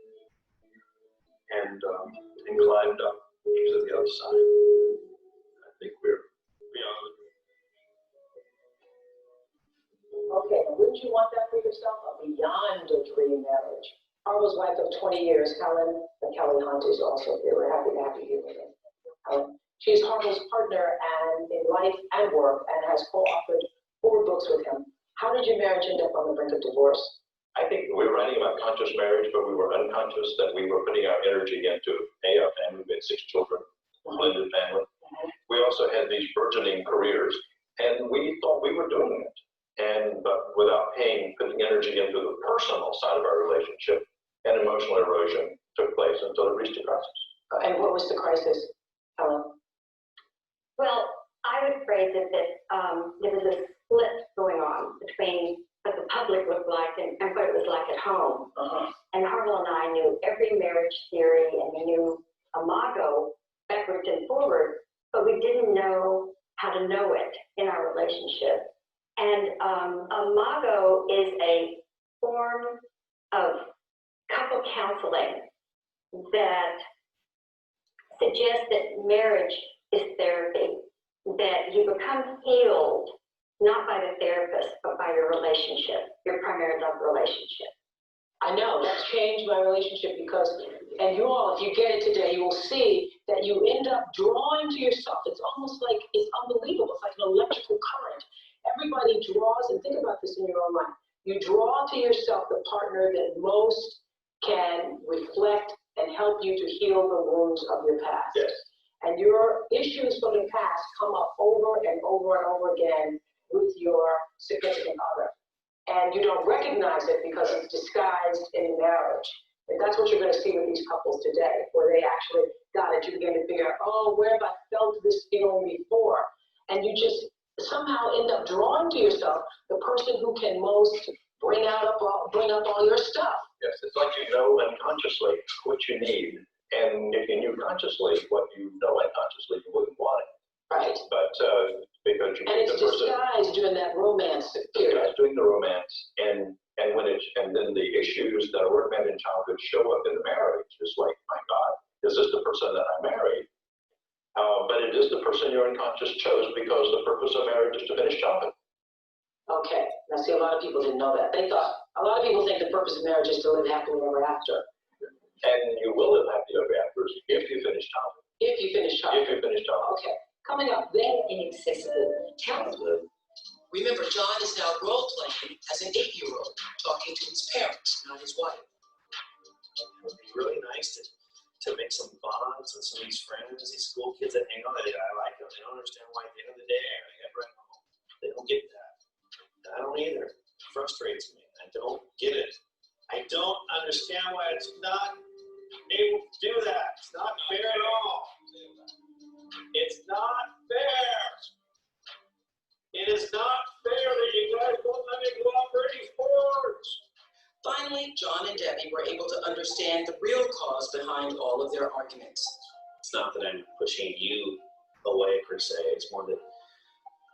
[SPEAKER 4] and climbed up to the other side. I think we're beyond it.
[SPEAKER 3] Okay, now wouldn't you want that for yourself? A beyond a dream marriage. Harville's wife of 20 years, Helen LaKelly Hunt, is also here. We're happy to have you here with us. She's Harville's partner and in life and work and has co-authored 4 books with him. How did your marriage end up on the brink of divorce?
[SPEAKER 4] I think we were writing about conscious marriage, but we were unconscious that we were putting our energy into our family. We had 6 children, a blended family. We also had these burgeoning careers, and we thought we were doing it. But without putting energy into the personal side of our relationship, and emotional erosion took place until it reached a crisis.
[SPEAKER 3] And what was the crisis, Helen?
[SPEAKER 5] Well, I would phrase it that there was a split going on between what the public looked like and what it was like at home. And Harville and I knew every marriage theory, and we knew Imago backwards and forward, but we didn't know how to know it in our relationship. And Imago is a form of couple counseling that suggests that marriage is therapy, that you become healed not by the therapist, but by your relationship, your primary love relationship.
[SPEAKER 3] I know, that's changed my relationship because, and you all, if you get it today, you will see that you end up drawing to yourself. It's almost like, it's unbelievable. It's like an electrical current. Everybody draws, and think about this in your own life. You draw to yourself the partner that most can reflect and help you to heal the wounds of your past.
[SPEAKER 4] Yes.
[SPEAKER 3] And your issues from the past come up over and over and over again with your significant other. And you don't recognize it because it's disguised in marriage. And that's what you're going to see with these couples today, where they actually got it. You begin to figure out, oh, where have I felt this feeling before? And you just somehow end up drawing to yourself the person who can most bring up all your stuff.
[SPEAKER 4] Yes, it's like you know unconsciously what you need, And if you knew consciously what you know unconsciously, you wouldn't want it.
[SPEAKER 3] Right.
[SPEAKER 4] But because you
[SPEAKER 3] And
[SPEAKER 4] meet
[SPEAKER 3] it's
[SPEAKER 4] the person,
[SPEAKER 3] disguised during that romance period.
[SPEAKER 4] guys doing the romance, and then the issues that were met in childhood show up in the marriage. It's like, my God, is this the person that I married? But it is the person your unconscious chose because the purpose of marriage is to finish childhood.
[SPEAKER 3] Okay. Now, see, a lot of people didn't know that. A lot of people think the purpose of marriage is to live happily ever after.
[SPEAKER 4] And you will live happily ever after if you finish childhood.
[SPEAKER 3] If you finish
[SPEAKER 4] If
[SPEAKER 3] childhood.
[SPEAKER 4] you finish childhood.
[SPEAKER 3] Okay. Coming up, then inaccessible talent.
[SPEAKER 6] Remember, John is now role-playing as an 8-year-old, talking to his parents, not his wife.
[SPEAKER 7] It would be really nice to make some bonds with some of these friends, these school kids that hang on. I like them. They don't understand why at the end of the day I got to run home. They don't get that. I don't either. It frustrates me. I don't get it. I don't understand why it's not able to do that. It's not fair at all. It's not fair. It is not fair that you guys won't let me go out for any sports.
[SPEAKER 6] Finally, John and Debbie were able to understand the real cause behind all of their arguments.
[SPEAKER 7] It's not that I'm pushing you away per se. It's more that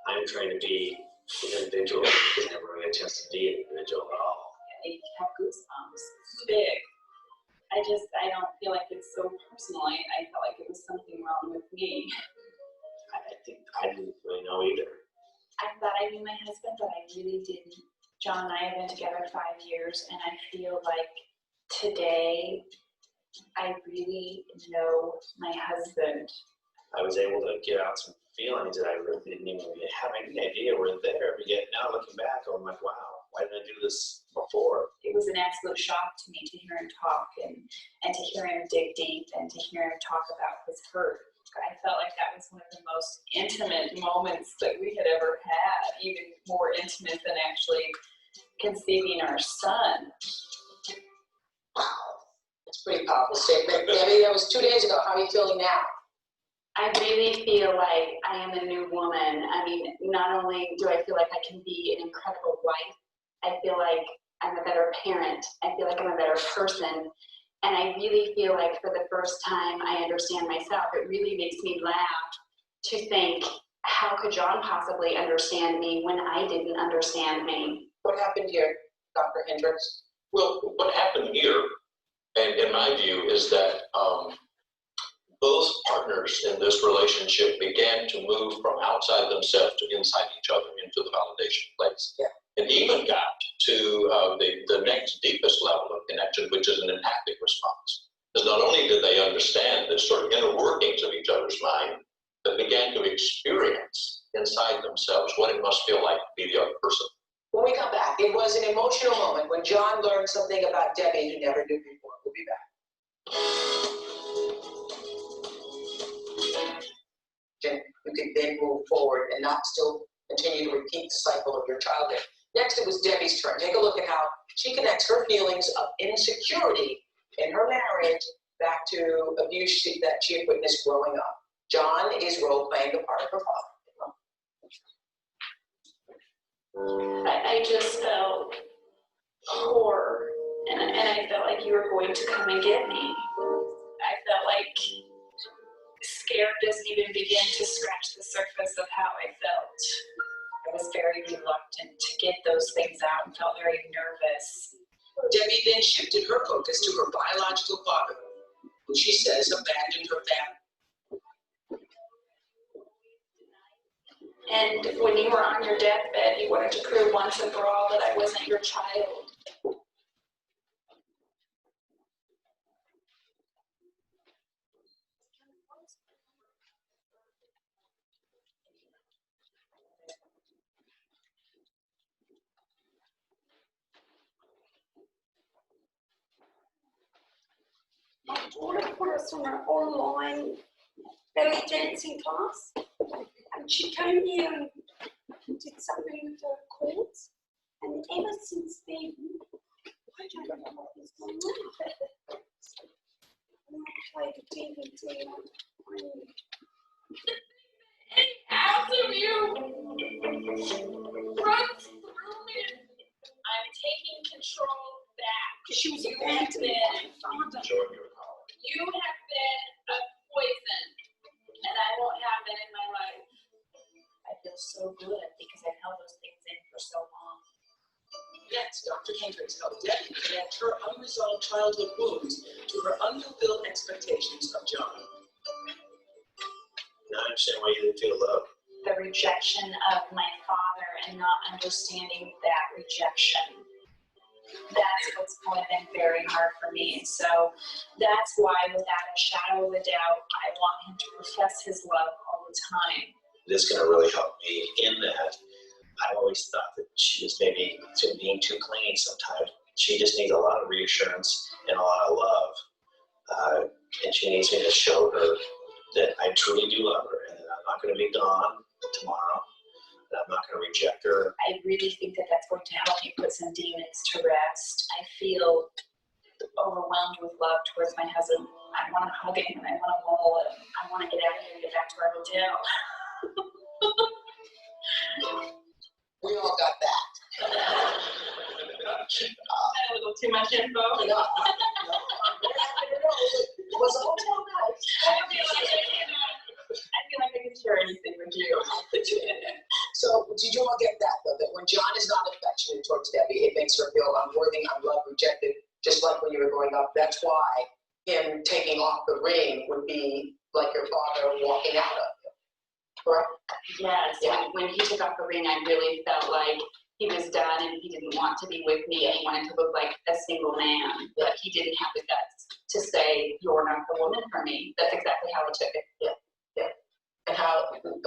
[SPEAKER 7] I'm trying to be an individual because I never really had a chance to be an individual at all.
[SPEAKER 8] I have goosebumps. It's big. I don't feel like it's so personal. I felt like it was something wrong with me.
[SPEAKER 7] I think I didn't really know either.
[SPEAKER 8] I thought I knew my husband, but I really didn't. John and I have been together 5 years, and I feel like today I really know my husband.
[SPEAKER 7] I was able to get out some feelings that I really didn't even have any idea were there. But yet now looking back, I'm like, wow, why didn't I do this before?
[SPEAKER 8] It was an absolute shock to me to hear him talk and to hear him dig deep and to hear him talk about his hurt. I felt like that was one of the most intimate moments that we had ever had, even more intimate than actually conceiving our son.
[SPEAKER 3] Wow. That's a pretty powerful statement. Debbie, that was 2 days ago. How are you feeling now?
[SPEAKER 8] I really feel like I am a new woman. I mean, not only do I feel like I can be an incredible wife, I feel like I'm a better parent. I feel like I'm a better person. And I really feel like for the first time I understand myself. It really makes me laugh to think, how could John possibly understand me when I didn't understand me?
[SPEAKER 6] What happened here, Dr. Hendricks?
[SPEAKER 9] Well, what happened here, and in my view, is that both partners in this relationship began to move from outside themselves to inside each other into the validation place.
[SPEAKER 6] Yeah.
[SPEAKER 9] And even got to the next deepest level of connection, which is an empathic response. Because not only did they understand the sort of inner workings of each other's mind, but began to experience inside themselves what it must feel like to be the other person.
[SPEAKER 6] When we come back, it was an emotional moment when John learned something about Debbie he never knew before. We'll be back. You can then move forward and not still continue to repeat the cycle of your childhood. Next, it was Debbie's turn. Take a look at how she connects her feelings of insecurity in her marriage back to abuse that she had witnessed growing up. John is role-playing the part of her father.
[SPEAKER 8] I just felt horror, and I felt like you were going to come and get me. I felt like scared doesn't even begin to scratch the surface of how I felt. I was very reluctant to get those things out and felt very nervous.
[SPEAKER 6] Debbie then shifted her focus to her biological father, who she says abandoned her family.
[SPEAKER 8] And when you were on your deathbed, you wanted to prove once and for all that I wasn't your child.
[SPEAKER 1] My daughter put us on an online belly dancing class, and she came here and did something with her chords, and ever since then, I don't know what is going on. And I played a DVD
[SPEAKER 8] Any ounce of you runs through me. I'm taking control back.
[SPEAKER 1] she was abandoned by her father.
[SPEAKER 9] Showing your power.
[SPEAKER 8] You have been a poison, and I won't have that in my life. I feel so good because I've held those things in for so long.
[SPEAKER 6] Next, Dr. Hendricks helped Debbie connect her unresolved childhood wounds to her unfulfilled expectations of John.
[SPEAKER 7] Now I understand why you didn't feel love.
[SPEAKER 8] The rejection of my father and not understanding that rejection. That's what's been very hard for me. So that's why, without a shadow of a doubt, I want him to profess his love all the time.
[SPEAKER 7] This is going to really help me in that. I always thought that she was maybe being too clingy sometimes. She just needs a lot of reassurance and a lot of love. And she needs me to show her that I truly do love her and that I'm not going to be gone tomorrow, that I'm not going to reject her.
[SPEAKER 8] I really think that that's going to help you put some demons to rest. I feel overwhelmed with love towards my husband. I want to hug him and I want to roll him. I want to get out of here and get back to our hotel.
[SPEAKER 6] We all got that.
[SPEAKER 8] A little too much info.
[SPEAKER 6] I'm very happy to know it was a hotel night.
[SPEAKER 8] I feel like I can share anything with you.
[SPEAKER 6] So did you all get that though? That when John is not affectionate towards Debbie, it makes her feel unworthy, unloved, rejected, just like when you were growing up. That's why him taking off the ring would be like your father walking out of you. Correct?
[SPEAKER 8] Yes,
[SPEAKER 6] Yeah.
[SPEAKER 8] when he took off the ring, I really felt like he was done and he didn't want to be with me and he wanted to look like a single man, but he didn't have the guts to say, you're not the woman for me. That's exactly how I took it.
[SPEAKER 6] Yeah. And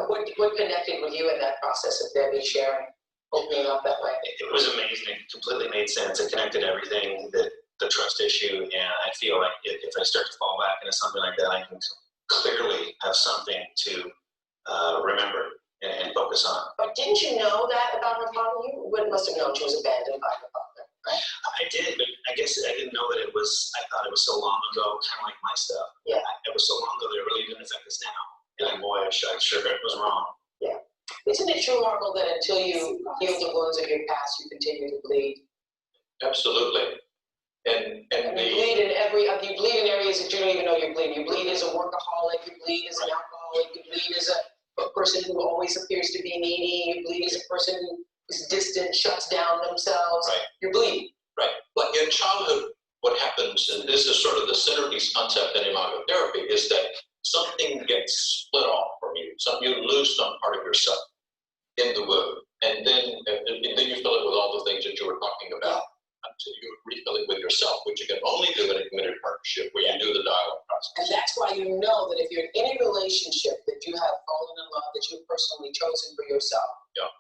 [SPEAKER 6] what connected with you in that process of Debbie sharing, opening up that way?
[SPEAKER 7] It was amazing. It completely made sense. It connected everything, the trust issue, and I feel like if I start to fall back into something like that, I can clearly have something to remember and focus on.
[SPEAKER 6] But didn't you know that about her father? You must have known she was abandoned by her father, right?
[SPEAKER 7] I did, but I guess I didn't know that it was, I thought it was so long ago, kind of like my stuff.
[SPEAKER 6] Yeah.
[SPEAKER 7] It was so long ago that it really didn't affect us now. And boy, I'm sure it was wrong.
[SPEAKER 6] Yeah. Isn't it true, Marvel, that until you heal the wounds of your past, you continue to bleed?
[SPEAKER 9] Absolutely. And
[SPEAKER 6] And you bleed in areas that you don't even know you're bleeding. You bleed as a workaholic, you bleed as an alcoholic, you bleed as a person who always appears to be needy, you bleed as a person who is distant, shuts down themselves.
[SPEAKER 9] Right.
[SPEAKER 6] You're bleeding.
[SPEAKER 9] Right. Like in childhood, what happens, and this is sort of the centerpiece concept in imago therapy, is that something gets split off from you. You lose some part of yourself in the womb. And then you fill it with all the things that you were talking about until you refill it with yourself, which you can only do in a committed partnership where you do the dialogue process.
[SPEAKER 6] And that's why you know that if you're in any relationship that you have fallen in love, that you've personally chosen for yourself,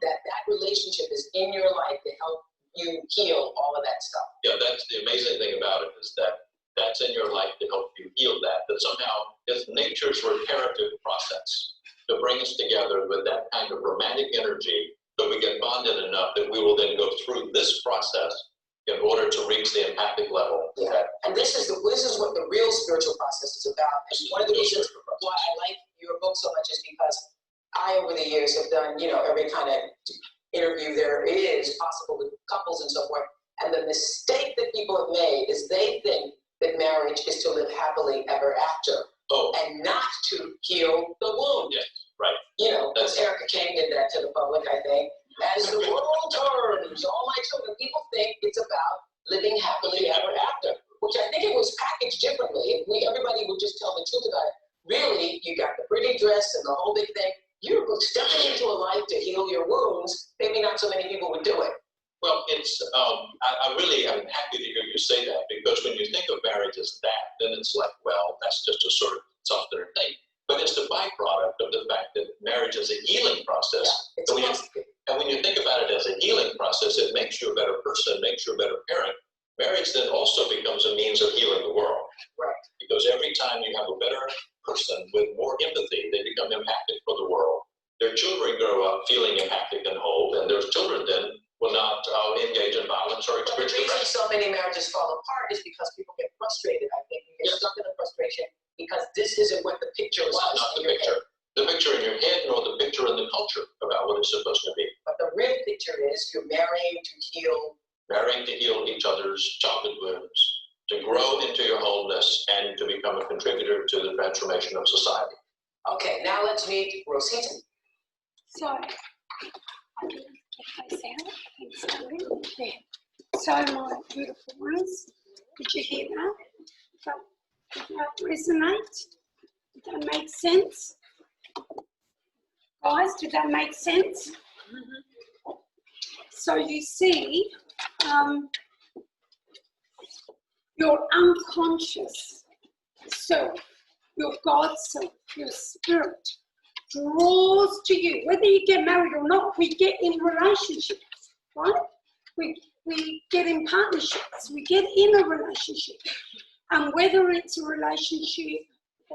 [SPEAKER 6] that relationship is in your life to help you heal all of that stuff.
[SPEAKER 9] Yeah, that's the amazing thing about it, is that that's in your life to help you heal that somehow it's nature's reparative process to bring us together with that kind of romantic energy that we get bonded enough that we will then go through this process in order to reach the empathic level.
[SPEAKER 6] Yeah. And this is what the real spiritual process is about. And one of the reasons why I like your book so much is because I, over the years, have done, every kind of interview there is possible with couples and so forth. And the mistake that people have made is they think that marriage is to live happily ever after. And not to heal the wound.
[SPEAKER 9] Yes, right.
[SPEAKER 6] Because Erica Kane did that to the public, I think. As the world turns, all my children, people think it's about living happily ever after, which I think it was packaged differently. If everybody would just tell the truth about it. Really, you got the pretty dress and the whole big thing. You're stepping into a life to heal your wounds. Maybe not so many people would do it.
[SPEAKER 9] Well, it's, I really am happy to hear you say that, because when you think of marriage as that, then it's like, well, that's just a sort of self-centered thing. But it's the byproduct of the fact that marriage is a healing process.
[SPEAKER 6] Yeah,
[SPEAKER 9] and when you think about it as a healing process, it makes you a better person, makes you a better parent. Marriage then also becomes a means of healing the world.
[SPEAKER 6] Right.
[SPEAKER 9] Because every time you have a better person with more empathy, they become empathic for the world. Their children grow up feeling empathic and whole, and their children then will not engage in violence or
[SPEAKER 6] But the
[SPEAKER 9] experience
[SPEAKER 6] reason
[SPEAKER 9] depression.
[SPEAKER 6] so many marriages fall apart is because people get frustrated, I think. You get stuck in the frustration because this isn't what the picture
[SPEAKER 9] It's
[SPEAKER 6] was.
[SPEAKER 9] not
[SPEAKER 6] in
[SPEAKER 9] the
[SPEAKER 6] your
[SPEAKER 9] picture.
[SPEAKER 6] head.
[SPEAKER 9] The picture in your head, nor the picture in the culture about what it's supposed to be.
[SPEAKER 6] But the real picture is you're marrying to heal.
[SPEAKER 9] Marrying to heal each other's childhood wounds, to grow into your wholeness and to become a contributor to the transformation of society.
[SPEAKER 6] Okay, now let's meet Rosita.
[SPEAKER 1] So, I can get those out. Thanks, Doreen. There. So, my beautiful ones, did you hear that? Did that resonate? Did that make sense? Guys, did that make sense? So you see, your unconscious self, your God self, your spirit, draws to you. Whether you get married or not, we get in relationships, right? We get in partnerships, we get in a relationship. And whether it's a relationship,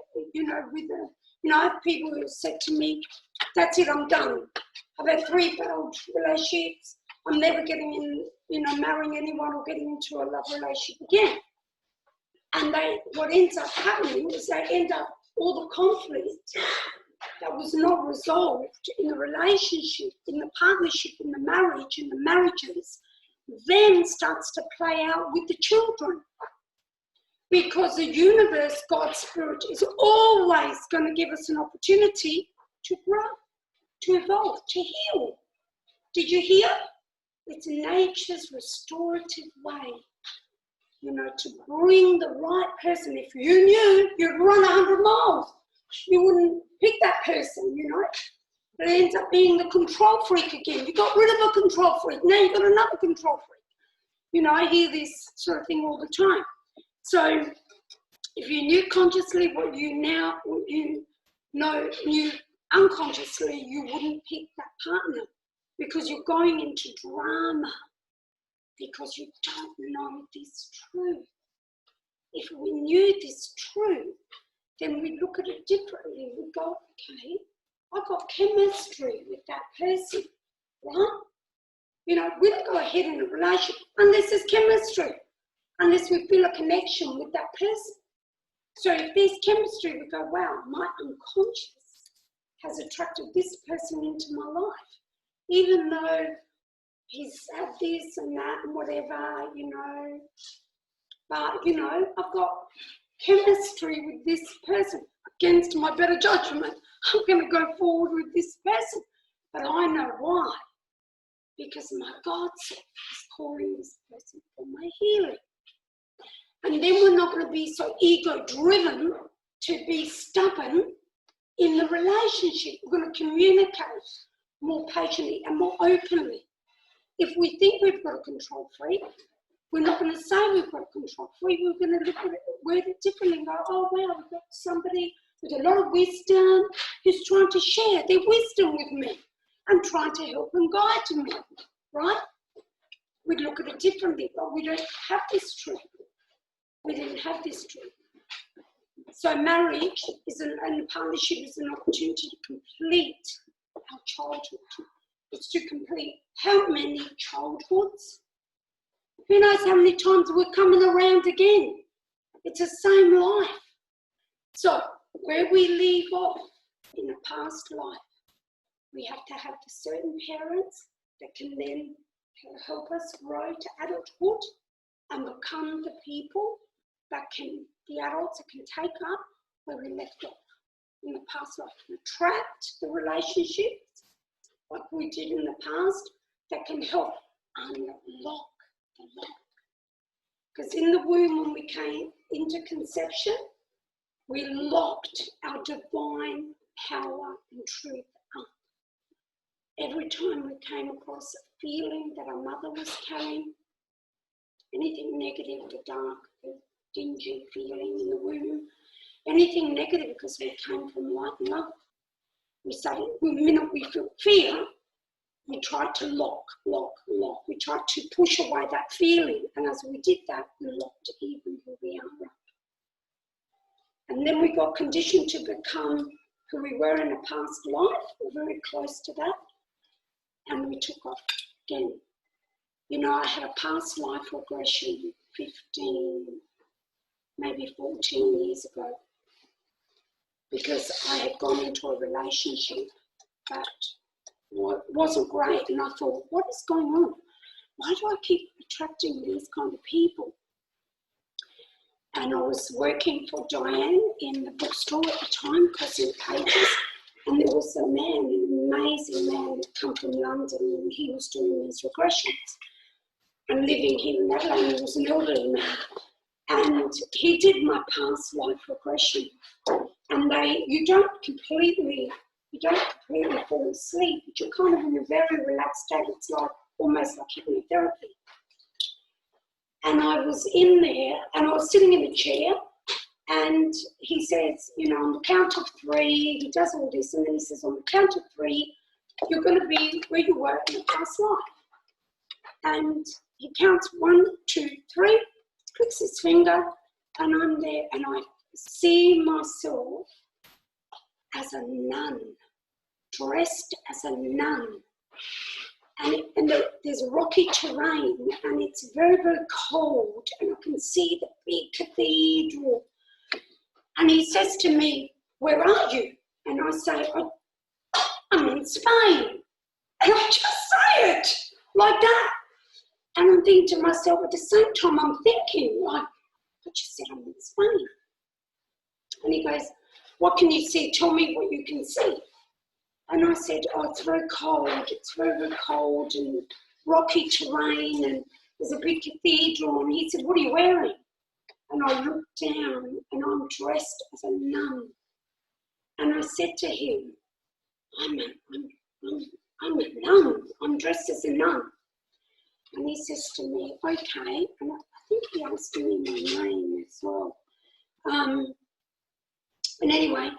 [SPEAKER 1] with I have people who have said to me, that's it, I'm done. I've had 3 failed relationships. I'm never getting in, marrying anyone or getting into a love relationship again. And what ends up happening is they end up, all the conflict that was not resolved in the relationship, in the partnership, in the marriage, in the marriages, then starts to play out with the children. Because the universe, God's spirit, is always going to give us an opportunity to grow, to evolve, to heal. Did you hear? It's nature's restorative way, to bring the right person. If you knew you'd run 100 miles, you wouldn't pick that person, It ends up being the control freak again. You got rid of a control freak, now you've got another control freak. I hear this sort of thing all the time. So if you knew consciously what you knew unconsciously, you wouldn't pick that partner because you're going into drama because you don't know this truth. If we knew this truth, then we'd look at it differently. We'd go, okay, I've got chemistry with that person, right? We don't go ahead in a relationship unless there's chemistry, unless we feel a connection with that person. So if there's chemistry, we go, wow, my unconscious has attracted this person into my life, even though he's had this and that and whatever, But, I've got chemistry with this person. Against my better judgment, I'm going to go forward with this person. But I know why. Because my God is calling this person for my healing. And then we're not going to be so ego-driven to be stubborn in the relationship. We're going to communicate more patiently and more openly. If we think we've got a control freak, we're not going to say we've got a control freak. We're going to look at it, word it differently and go, oh, wow, we've got somebody with a lot of wisdom who's trying to share their wisdom with me and trying to help and guide me, right? We'd look at it differently, but we don't have this truth. We didn't have this truth. So marriage and partnership is an opportunity to complete our childhood. It's to complete how many childhoods? Who knows how many times we're coming around again? It's the same life. So where we leave off in a past life, we have to have the certain parents that can then help us grow to adulthood and become the people the adults that can take up where we left off in the past life, and attract the relationships like we did in the past that can help unlock the lock. Because in the womb, when we came into conception, we locked our divine power and truth up. Every time we came across a feeling that our mother was carrying, anything negative, the dark, the dingy feeling in the womb, anything negative, because we came from light and love. The minute we feel fear, we tried to lock. We tried to push away that feeling, and as we did that, we locked even who we are. And then we got conditioned to become who we were in a past life, or very close to that, and we took off again. I had a past life regression 15, maybe 14 years ago, because I had gone into a relationship that wasn't great, and I thought, what is going on? Why do I keep attracting these kind of people? and I was working for Diane in the bookstore at the time, Cosmic Pages, and there was a man, an amazing man that come from London, and he was doing these regressions and living here in Adelaide. He was an elderly man, and he did my past life regression, and you don't completely fall asleep, but you're kind of in a very relaxed state. It's like almost like hypnotherapy. And I was in there, and I was sitting in a chair, and he says, you know, on the count of 3, he does all this, and then he says, on the count of 3, you're going to be where you were in the past life. And he counts 1, 2, 3, clicks his finger, and I'm there, and I see myself as a nun, dressed as a nun. And there's rocky terrain, and it's very, very cold, and I can see the big cathedral. And he says to me, where are you? And I say, I'm in Spain. And I just say it like that. And I'm thinking to myself, at the same time, I'm thinking, like, I just said I'm in Spain. And he goes, what can you see? Tell me what you can see. And I said, it's very cold. It's very, very cold and rocky terrain, and there's a big cathedral. And he said, what are you wearing? And I looked down, and I'm dressed as a nun. And I said to him, I'm a nun. I'm dressed as a nun. And he says to me, okay. And I think he asked me my name as well. And anyway,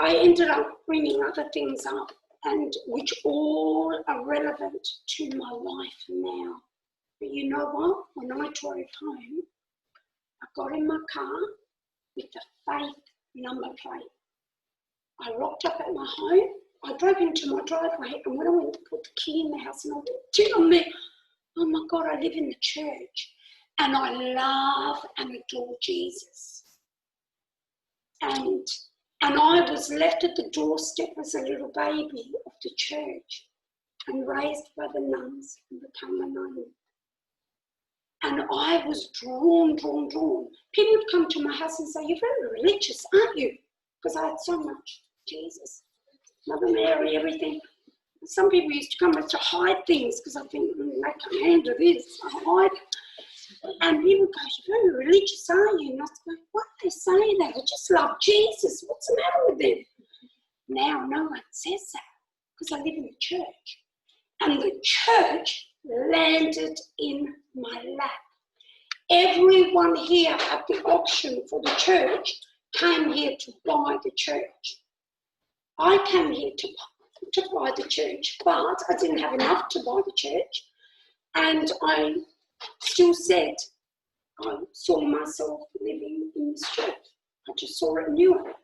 [SPEAKER 1] I ended up bringing other things up, and which all are relevant to my life now. But you know what? When I drove home, I got in my car with the Faith number plate. I rocked up at my home. I drove into my driveway, and when I went to put the key in the house, and I walked in on there, oh my God, I live in the church, and I love and adore Jesus. And I was left at the doorstep as a little baby of the church and raised by the nuns and became a nun. And I was drawn. People would come to my house and say, you're very religious, aren't you? Because I had so much Jesus, Mother Mary, everything. Some people used to come to hide things because I think, they can't handle this, I hide it. And people go, you're very religious, aren't you? And I was going, why do they say that? I just love Jesus. What's the matter with them? Now no one says that because I live in the church. And the church landed in my lap. Everyone here at the auction for the church came here to buy the church. I came here to buy the church, but I didn't have enough to buy the church. And I still said, I saw myself living in this church. I just saw it and knew it.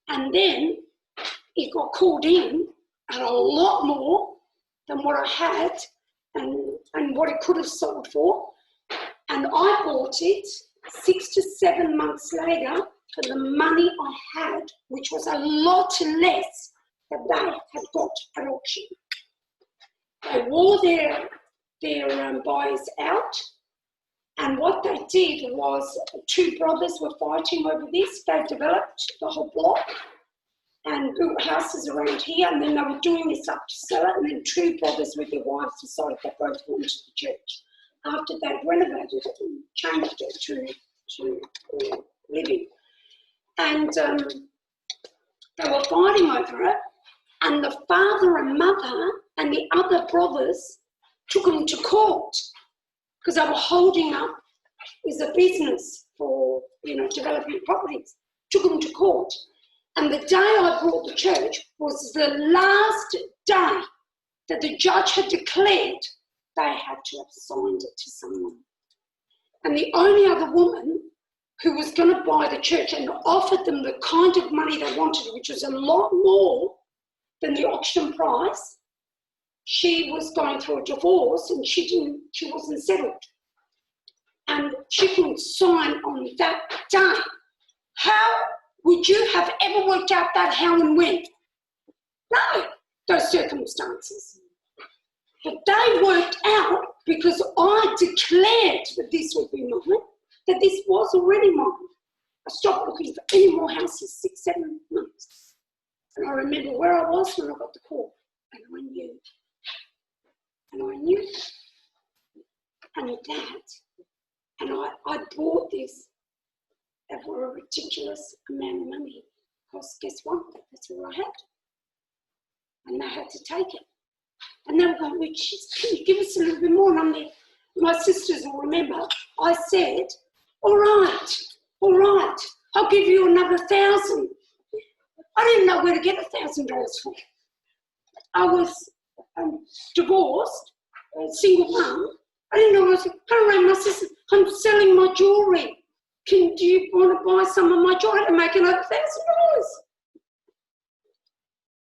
[SPEAKER 1] And then it got called in at a lot more than what I had and what it could have sold for. And I bought it 6 to 7 months later for the money I had, which was a lot less than they had got at auction. They wore their buyers out, and what they did was 2 brothers were fighting over this. They developed the whole block and built houses around here, and then they were doing this up to sell it, and then 2 brothers with their wives decided they both wanted the church after they'd renovated it and changed it to living. And they were fighting over it, and the father and mother and the other brothers took them to court because they were holding up as a business for, developing properties. Took them to court. And the day I brought the church was the last day that the judge had declared they had to have signed it to someone. And the only other woman who was going to buy the church and offered them the kind of money they wanted, which was a lot more than the auction price, she was going through a divorce and she wasn't settled. And she couldn't sign on that day. How would you have ever worked out that how and when? No, those circumstances. But they worked out because I declared that this would be mine. that this was already mine. I stopped looking for any more houses 6-7 months. And I remember where I was when I got the call. And I knew. And I knew. And that. And I bought this for a ridiculous amount of money. Because guess what? That's all I had. And they had to take it. And they were going, well, can you give us a little bit more? And I'm there. My sisters will remember. I said, all right, I'll give you another 1,000. I didn't know where to get $1,000 from. I was divorced, a single mum. I didn't know what I was doing. I rang my sister, I'm selling my jewellery. Do you want to buy some of my jewellery to make another $1,000?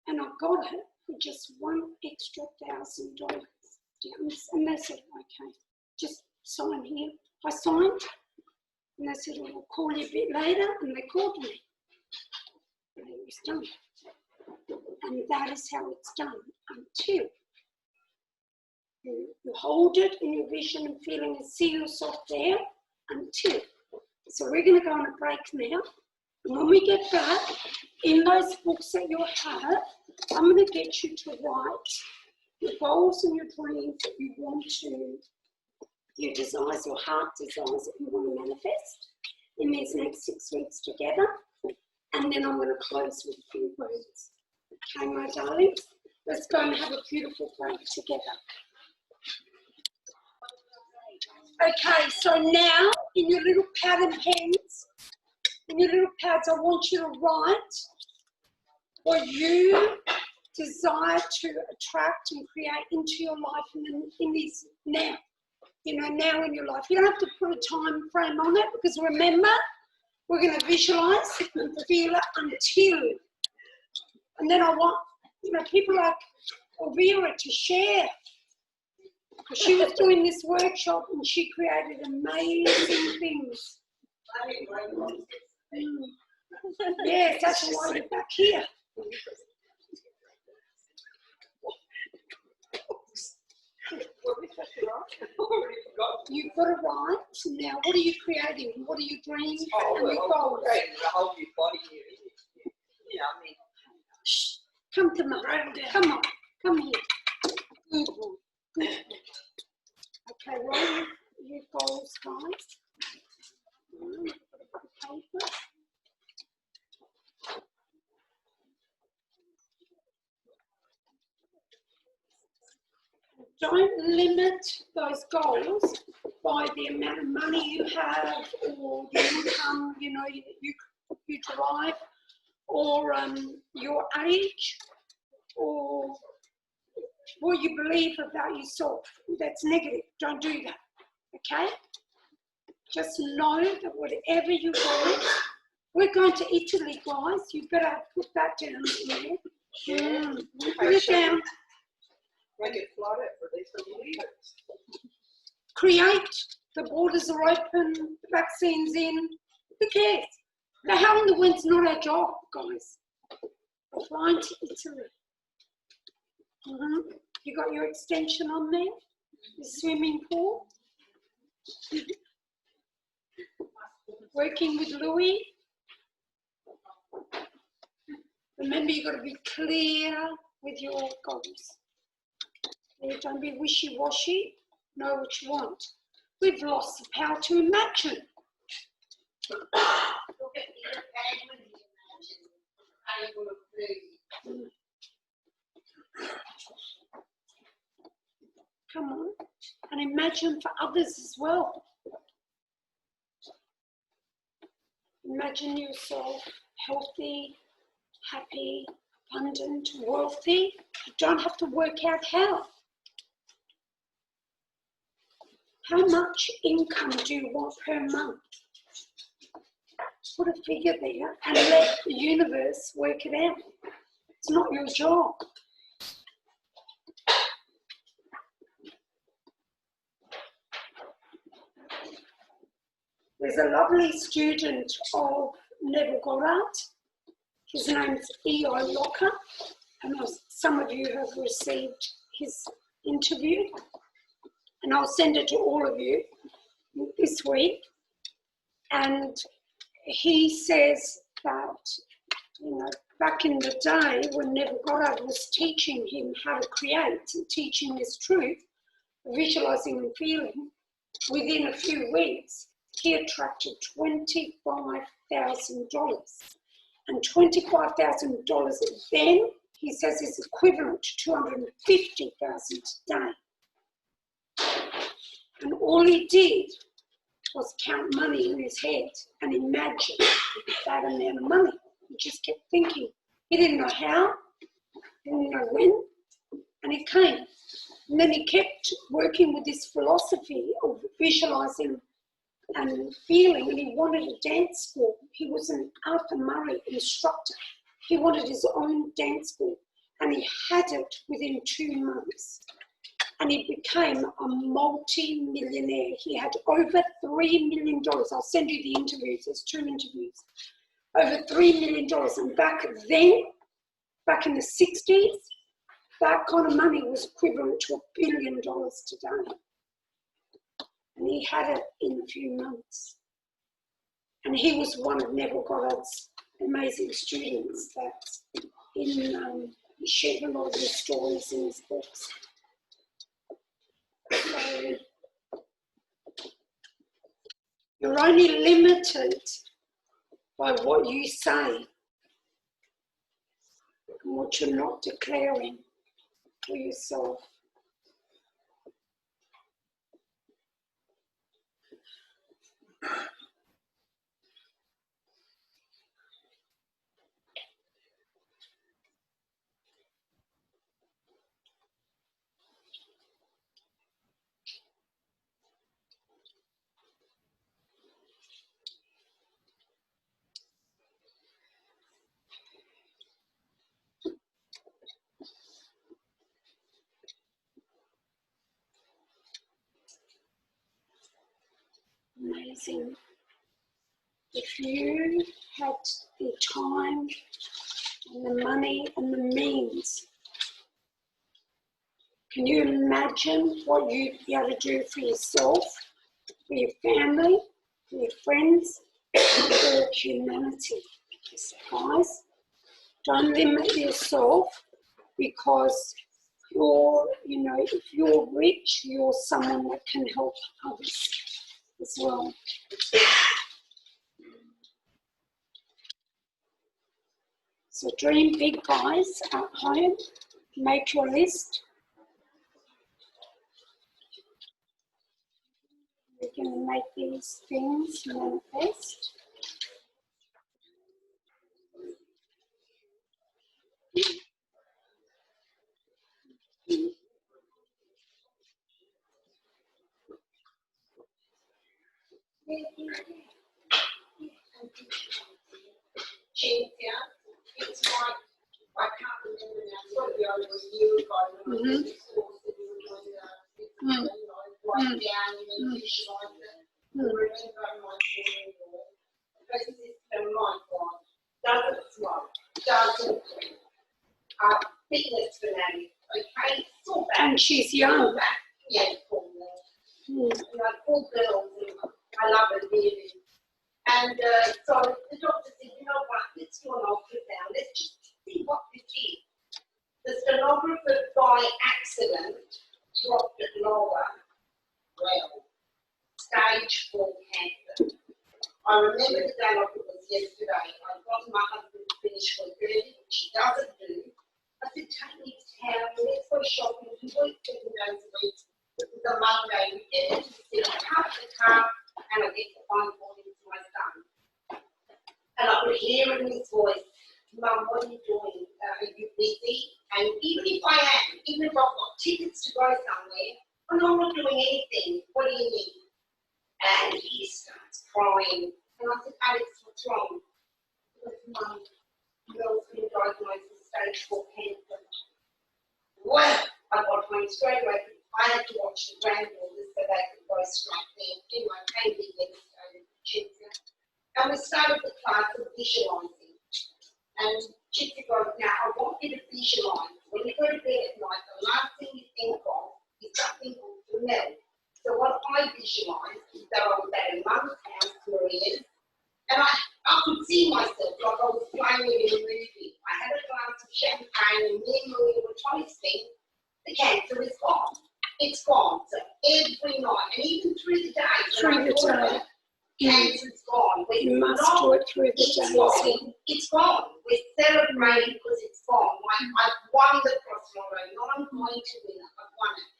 [SPEAKER 1] And I got it for just one extra $1,000. And they said, okay, just sign here. I signed. And they said, well, we'll call you a bit later. And they called me. And it was done. And that is how it's done until you hold it in your vision and feeling and see yourself there until. So we're going to go on a break now. And when we get back, in those books that you have, I'm going to get you to write your goals and your dreams that you want to, your desires, your heart desires that you want to manifest in these next 6 weeks together. And then I'm going to close with a few words. Okay, my darlings, let's go and have a beautiful break together. Okay, so now in your little pad and pens, in your little pads, I want you to write what you desire to attract and create into your life in this now. You know, now in your life. You don't have to put a time frame on it because remember, we're going to visualize and feel it until. And then I want, you know, people like Elvira to share. Because she was doing this workshop and she created amazing things. Yes, that's why you're back here. You've got to write. Now, what are you creating? What are you dreaming? And your goals?
[SPEAKER 6] The whole new body here. Yeah, I mean.
[SPEAKER 1] Shh. Come to Mum. Come on. Come here. Good boy. Good boy. Okay, roll your goals, guys. Paper. Don't limit those goals by the amount of money you have or the income, you know, you derive, or your age, or what you believe about yourself. That's negative. Don't do that. Okay? Just know that whatever you want, we're going to Italy, guys. You better put that down there. Put it down.
[SPEAKER 6] Make it fly out for these little leaders.
[SPEAKER 1] Create. The borders are open. The vaccine's in. Who cares? The hell in the wind's not our job, guys. We're flying to Italy. You got your extension on there? The swimming pool? Working with Louis? Remember, you've got to be clear with your goals. Don't be wishy-washy. Know what you want. We've lost the power to imagine. Come on. And imagine for others as well. Imagine yourself healthy, happy, abundant, wealthy. You don't have to work out how. How much income do you want per month? Put a figure there and let the universe work it out. It's not your job. There's a lovely student of Neville Goddard. His name's E.I. Locker, and some of you have received his interview, and I'll send it to all of you this week. And he says that, back in the day when Neville Goddard was teaching him how to create and teaching this truth, visualizing and feeling, within a few weeks, he attracted $25,000. And $25,000 then, he says, is equivalent to $250,000 today. And all he did was count money in his head and imagine that amount of money. He just kept thinking. He didn't know how, didn't know when, and it came. And then he kept working with this philosophy of visualizing and feeling, and he wanted a dance school. He was an Arthur Murray instructor. He wanted his own dance school, and he had it within 2 months. And he became a multi-millionaire. He had over $3 million. I'll send you the interviews. There's 2 interviews. Over $3 million. And back then, back in the 60s, that kind of money was equivalent to $1 billion today. And he had it in a few months. And he was one of Neville Goddard's amazing students that he shared a lot of his stories in his books. So you're only limited by what you say and what you're not declaring for yourself. Amazing. If you had the time and the money and the means, can you imagine what you'd be able to do for yourself, for your family, for your friends, for humanity? Guys, don't limit yourself because if you're rich, you're someone that can help others as well. So dream big, guys, at home. Make your list. We're going to make these things manifest.
[SPEAKER 2] It's like, I can't remember now, it's got to be over a year ago when I was in this course and you were doing write down and then visualise it. Remember my dream because this is my God, doesn't smoke, doesn't drink, fitness fanatic, okay, it's all bad.
[SPEAKER 1] And she's young.
[SPEAKER 2] Yeah, cool. Cool girls, I love her really. And so the doctor said, you know what, let's do an ultrasound. Let's just see what this is. The sonographer by accident dropped it lower. Well, stage 4 cancer. I remember the day like it was yesterday. I got my husband to finish work early, which he doesn't do. I said, take me to town, let's go shopping. We work 7 days a week. It was a Monday. We get into the city, park the car, and I get the phone call into my son. And I could hear in his voice, Mum, what are you doing? Are you busy? And even if I am, even if I've got tickets to go somewhere, I'm not doing anything. What do you need? And he starts crying. And I said, Alex, what's wrong? He goes, Mum, Mel's been diagnosed with stage 4 cancer. Well, I got home straight away. I had to watch the granddaughters so they could go straight there. Anyway, I came in yesterday. And we started the class of visualising. And Chitsy goes, now I want you to visualise. When you go to bed at night, the last thing you think of is something called the smell. So So what I visualised is that I was at a mum's house, Maria's, and I could see myself like I was playing in a movie. I had a glass of champagne and me and Maria were toasting. The cancer is gone. It's gone. So every night, and even through the day.
[SPEAKER 1] Through the day.
[SPEAKER 2] Cancer's gone.
[SPEAKER 1] You must do it through the
[SPEAKER 2] It's
[SPEAKER 1] day.
[SPEAKER 2] gone. It's gone. We're celebrating because it's gone. Like, I've won the crossroad. Not I'm going to win it. I've won it.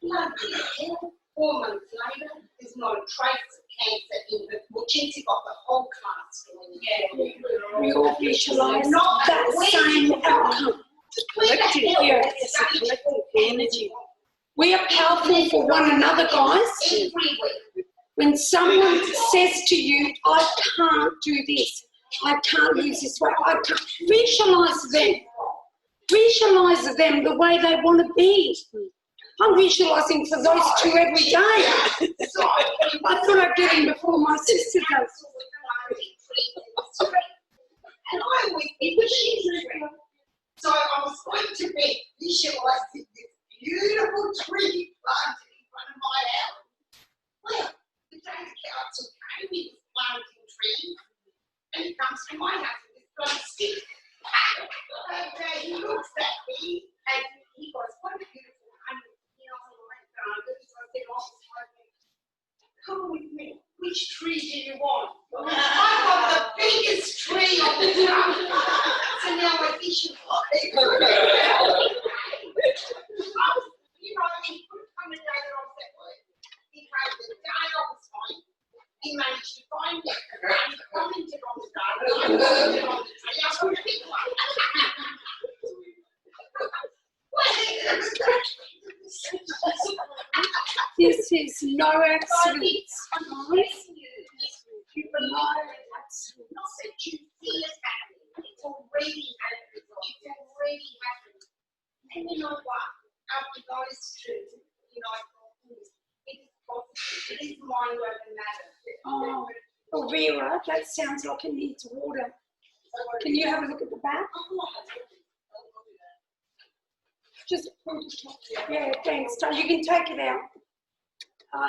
[SPEAKER 2] Bloody hell. 4 months later, there's not a trace of cancer in her. Well, Chintzy got the whole class doing it.
[SPEAKER 1] We all visualise that same outcome.
[SPEAKER 2] Collective,
[SPEAKER 1] yeah, it's a collective energy. We are powerful for one another, guys.
[SPEAKER 2] Every week.
[SPEAKER 1] When someone says to you, I can't do this, I can't lose this weight, I can't, visualise them. Visualise them the way they want to be. I'm visualising for those two every day. I thought I'd get in before my sister does.
[SPEAKER 2] And I went into the so I was going to be visualising this beautiful tree planted in front of my house. Well, the day the council came, he was planting trees, and he comes to my house with this bloody stick. And he looks at me, and he goes, what a beautiful honey. You know, I said, oh, come with me. Which tree do you want? I want the biggest tree on the town. So now I visualise. You know, he could come the day that I was at work. He came the day I was fine. He managed to find it. And he commented on the day. I commented on the tree. I got a big one.
[SPEAKER 1] This is no accident. No accident.
[SPEAKER 2] Not that you see it happening. It's already happening. It's already happening. And you know what? After those two, you know, it is possible. It is mind over matter.
[SPEAKER 1] Oh, Vera, that sounds like it needs water. Can you have a look at the back? Just pull the top. Yeah, thanks. So you can take it out.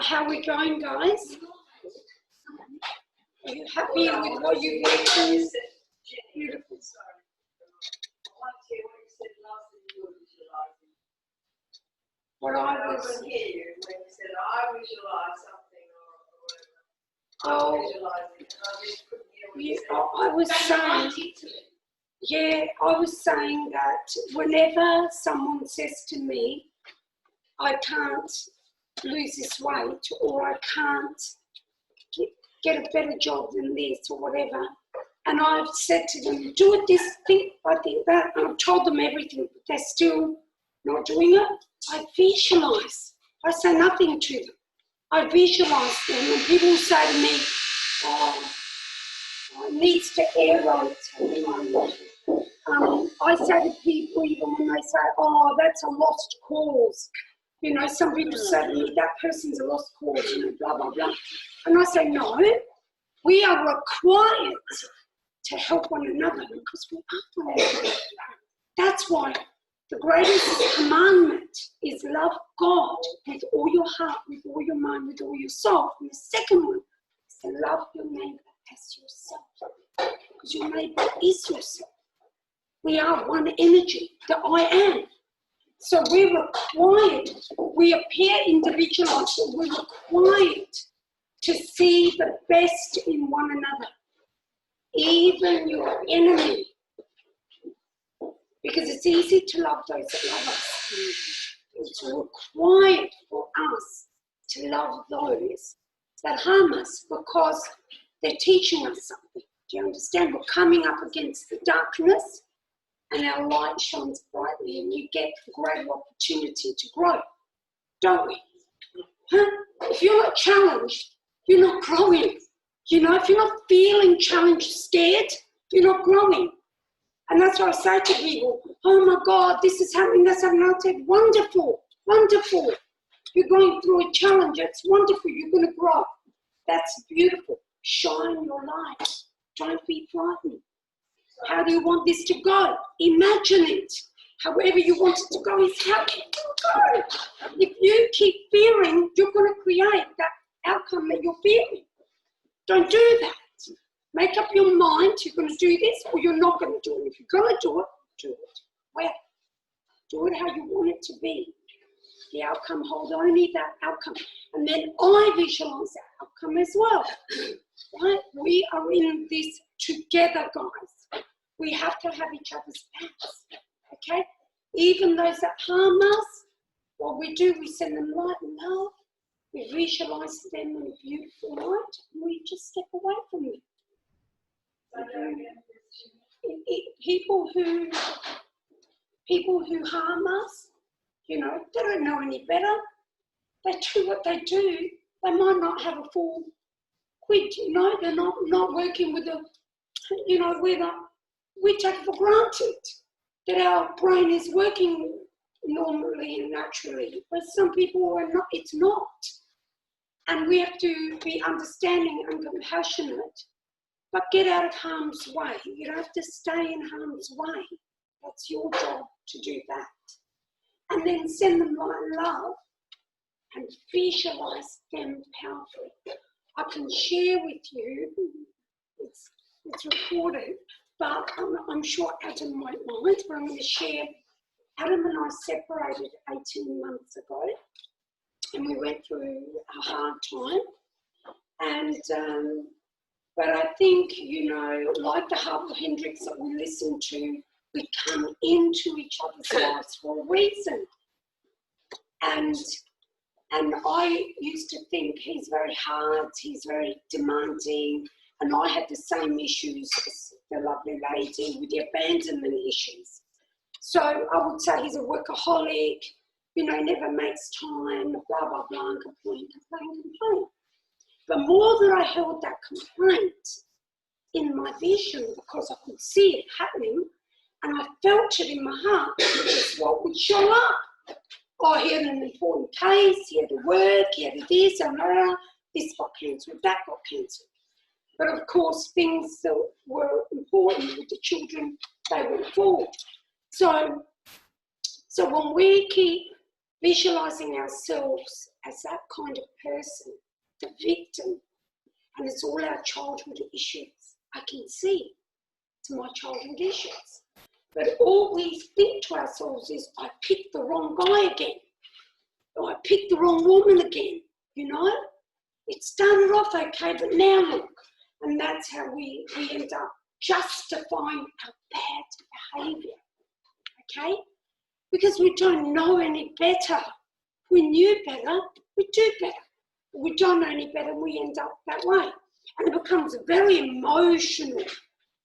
[SPEAKER 1] How are we going, guys? Are you happy with what you've written? Beautiful. What I was.
[SPEAKER 10] When you said I visualise something or whatever.
[SPEAKER 1] Oh, yeah, I was saying. Yeah, I was saying that whenever someone says to me, I can't lose this weight, or I can't get a better job than this, or whatever, and I've said to them, do it this, think like that, and I've told them everything, but they're still not doing it, I visualise. I say nothing to them. I visualise them, and people say to me, oh, it needs to aerate. I say to people, even when they say, oh, that's a lost cause. You know, some people say to me, that person's a lost cause, you know, blah, blah, blah. And I say, no, we are required to help one another because we are one another. That's why the greatest commandment is love God with all your heart, with all your mind, with all your soul. And the second one is to love your neighbour as yourself, because your neighbour is yourself. We are one energy, the I am. So we're required, we appear individualized, but we're required to see the best in one another, even your enemy. Because it's easy to love those that love us. It's required for us to love those that harm us because they're teaching us something. Do you understand? We're coming up against the darkness and our light shines brightly and you get a great opportunity to grow, don't we? Huh? If you're not challenged, you're not growing. You know, if you're not feeling challenged, scared, you're not growing. And that's what I say to people, oh my God, this is happening, that's happening. I said, wonderful, wonderful. You're going through a challenge, it's wonderful, you're going to grow. That's beautiful. Shine your light. Don't be frightened. How do you want this to go? Imagine it. However you want it to go is happening. go. If you keep fearing, you're going to create that outcome that you're fearing. Don't do that. Make up your mind you're going to do this or you're not going to do it. If you're going to do it, do it. Well, do it how you want it to be. The outcome, hold only that outcome. And then I visualize that outcome as well. Right? We are in this together, guys. We have to have each other's backs. Okay? Even those that harm us, what we do, we send them light and love. We visualize them in a beautiful light, and we just step away from them. People who harm us, you know, they don't know any better. They do what they do. They might not have a full quid, you know. They're not working with a, you know, we take for granted that our brain is working normally and naturally, but some people are not. It's not, and we have to be understanding and compassionate. But get out of harm's way. You don't have to stay in harm's way. That's your job to do that. And then send them light and love and visualize them powerfully. I can share with you, it's recorded, but I'm sure Adam won't mind, but I'm going to share. Adam and I separated 18 months ago, and we went through a hard time. And but I think, you know, like the Harville Hendricks that we listen to, we come into each other's lives for a reason. And I used to think he's very hard, he's very demanding, and I had the same issues as the lovely lady with the abandonment issues. So I would say he's a workaholic, you know, never makes time, blah, blah, blah, and complain. The more that I held that complaint in my vision, because I could see it happening, and I felt it in my heart, that's what would show up. Oh, he had an important case, he had to work, he had to this, and this got cancelled, that got cancelled. But of course, things that were important with the children, they went forward. So when we keep visualising ourselves as that kind of person, the victim, and it's all our childhood issues. I can see it's my childhood issues. But all we think to ourselves is, I picked the wrong guy again. Or I picked the wrong woman again, you know? It started off okay, but now look. And that's how we end up justifying our bad behaviour, okay? Because we don't know any better. If we knew better, we'd do better. We don't know any better, we end up that way. And it becomes very emotional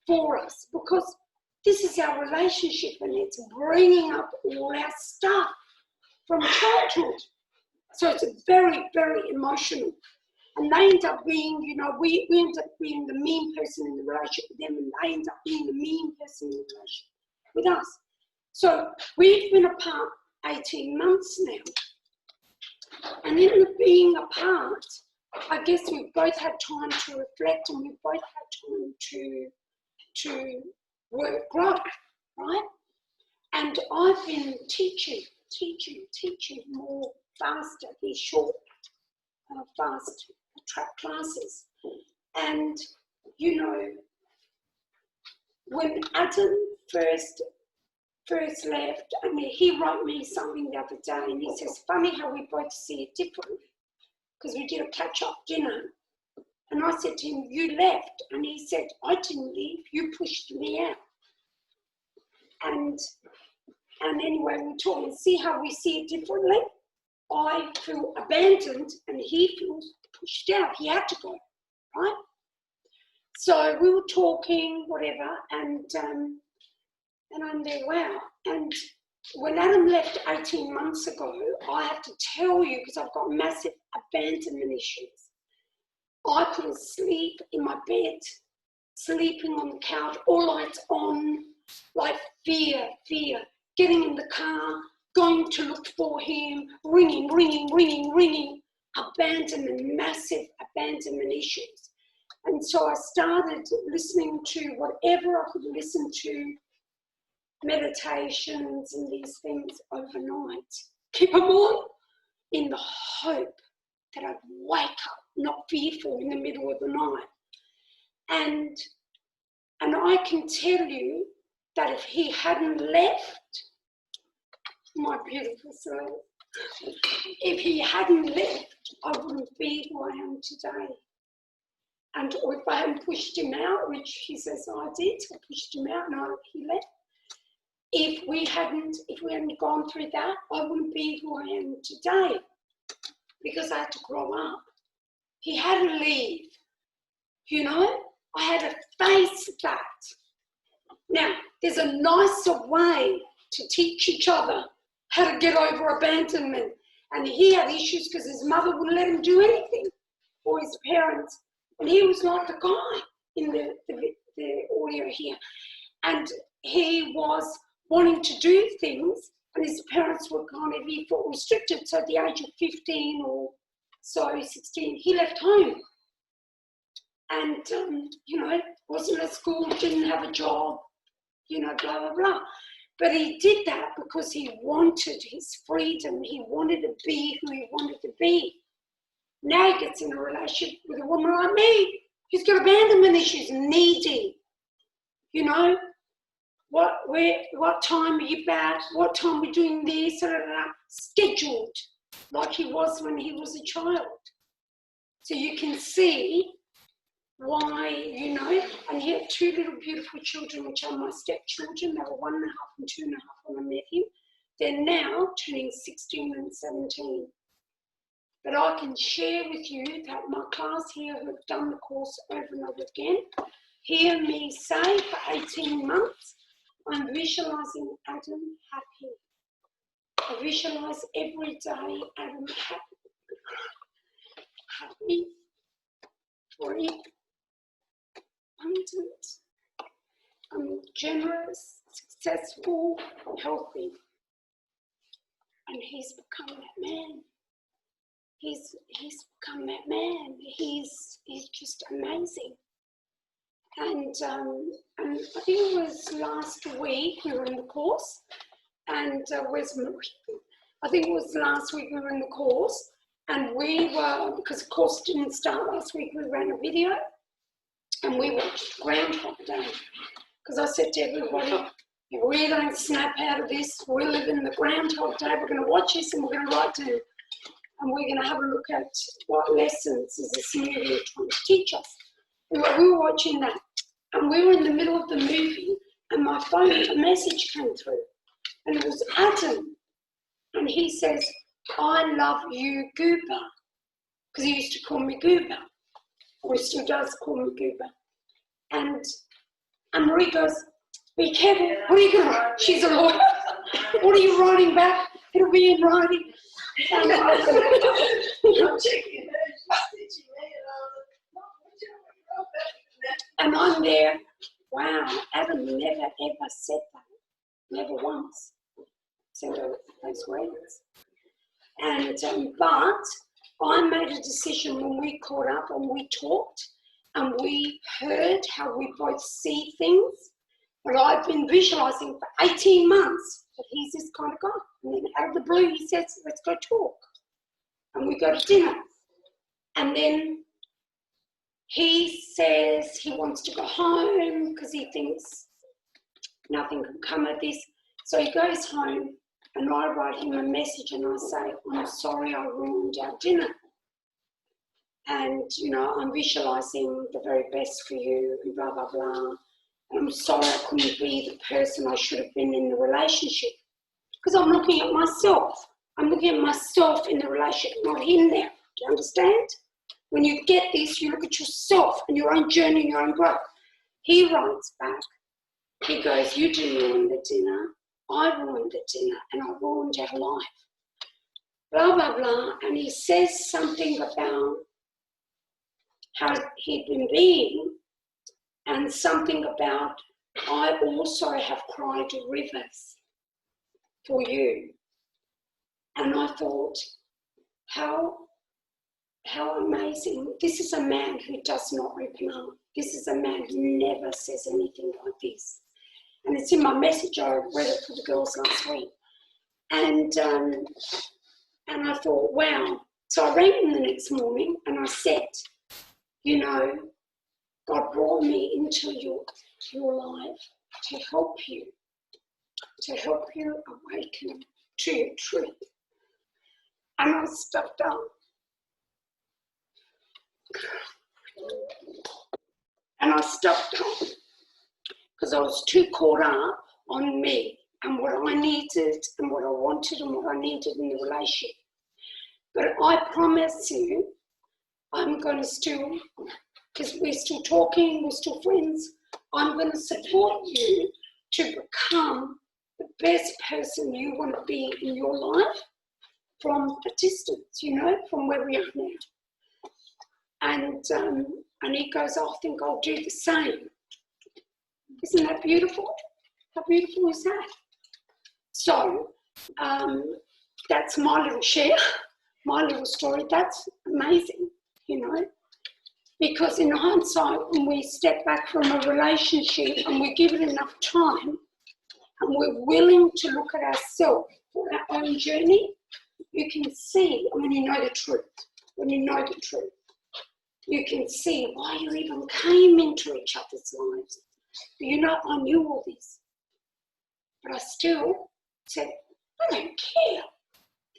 [SPEAKER 1] for us because this is our relationship and it's bringing up all our stuff from childhood. So it's very, very emotional. And they end up being, you know, we end up being the mean person in the relationship with them, and they end up being the mean person in the relationship with us. So we've been apart 18 months now. And in being apart, I guess we've both had time to reflect, and we've both had time to grow, right? And I've been teaching more faster, these short, fast track classes. And, you know, when Adam first left, I mean, he wrote me something the other day, and he says, funny how we both see it differently, because we did a catch-up dinner. And I said to him, you left. And he said, I didn't leave, you pushed me out. And anyway, we're talking, see how we see it differently? I feel abandoned, and he feels pushed out. He had to go, right? So we were talking, whatever, and I'm there, wow. And when Adam left 18 months ago, I have to tell you, because I've got massive abandonment issues. I couldn't sleep in my bed, sleeping on the couch, all lights on, like fear, getting in the car, going to look for him, ringing, abandonment, massive abandonment issues. And so I started listening to whatever I could listen to, meditations and these things overnight. keep them on, in the hope that I'd wake up, not fearful in the middle of the night. And I can tell you that if he hadn't left, my beautiful soul, if he hadn't left, I wouldn't be who I am today. And if I hadn't pushed him out, which he says I did, I pushed him out and he left. If we hadn't gone through that, I wouldn't be who I am today, because I had to grow up. He had to leave, you know. I had to face that. Now, there's a nicer way to teach each other how to get over abandonment. And he had issues because his mother wouldn't let him do anything, or his parents. And he was like the guy in the audio here. And he was wanting to do things, and his parents were kind of, he thought, restricted. So at the age of 15 or so, 16, he left home. And, you know, wasn't at school, didn't have a job, you know, blah, blah, blah. But he did that because he wanted his freedom. He wanted to be who he wanted to be. Now he gets in a relationship with a woman like me. He's got abandonment issues, needy. You know, what time are you back? What time are we doing this? Scheduled, like he was when he was a child. So you can see why, you know, and he had two little beautiful children, which are my stepchildren. They were 1.5 and 2.5 when I met him. They're now turning 16 and 17. But I can share with you that my class here who have done the course over and over again, hear me say for 18 months, I'm visualising Adam happy. I visualise every day Adam happy. Happy, free, abundant, generous, successful, healthy. And he's become that man. He's become that man. He's just amazing. And I think it was last week we were in the course, and where's Marie? I think it was last week we were in the course, and we were, because the course didn't start last week, we ran a video, and we watched Groundhog Day. Because I said to everybody, if we don't snap out of this, we live in the Groundhog Day, we're going to watch this and we're going to write down. And we're going to have a look at what lessons is this movie trying to teach us. We were watching that, and we were in the middle of the movie, and my phone, a message came through, and it was Adam, and he says, I love you, Goober, because he used to call me Goober, or he still does call me Goober. And Marie goes, be careful, what are you going to write? She's a lawyer. What are you writing back? It'll be in writing. And and I'm there, wow, Adam never ever said that, never once said those words. And but I made a decision when we caught up and we talked and we heard how we both see things. But I've been visualising for 18 months that he's this kind of guy. And then out of the blue he says, let's go talk. And we go to dinner. And then he says he wants to go home because he thinks nothing can come of this. So he goes home and I write him a message and I say, I'm sorry I ruined our dinner. And, you know, I'm visualising the very best for you and blah, blah, blah. And I'm sorry I couldn't be the person I should have been in the relationship. Because I'm looking at myself. I'm looking at myself in the relationship, not him there. Do you understand? When you get this, you look at yourself and your own journey and your own growth. He writes back. He goes, you didn't ruin the dinner. I ruined the dinner and I ruined our life. Blah, blah, blah. And he says something about how he'd been being and something about, I also have cried rivers for you. And I thought, how amazing. This is a man who does not open up. This is a man who never says anything like this. And it's in my message, I read it for the girls last week. And I thought, wow. So I rang him the next morning and I said, you know, God brought me into your life to help you awaken to your truth. And I stepped up. And I stepped up because I was too caught up on me and what I needed and what I wanted and what I needed in the relationship. But I promise you, I'm going to still, because we're still talking, we're still friends, I'm going to support you to become the best person you want to be in your life from a distance, you know, from where we are now. And he goes, I think I'll do the same. Isn't that beautiful? How beautiful is that? So that's my little share, my little story. That's amazing, you know, because in hindsight, when we step back from a relationship and we give it enough time and we're willing to look at ourselves for our own journey, you can see, when you know the truth, you can see why you even came into each other's lives. You know, I knew all this, but I still said, I don't care.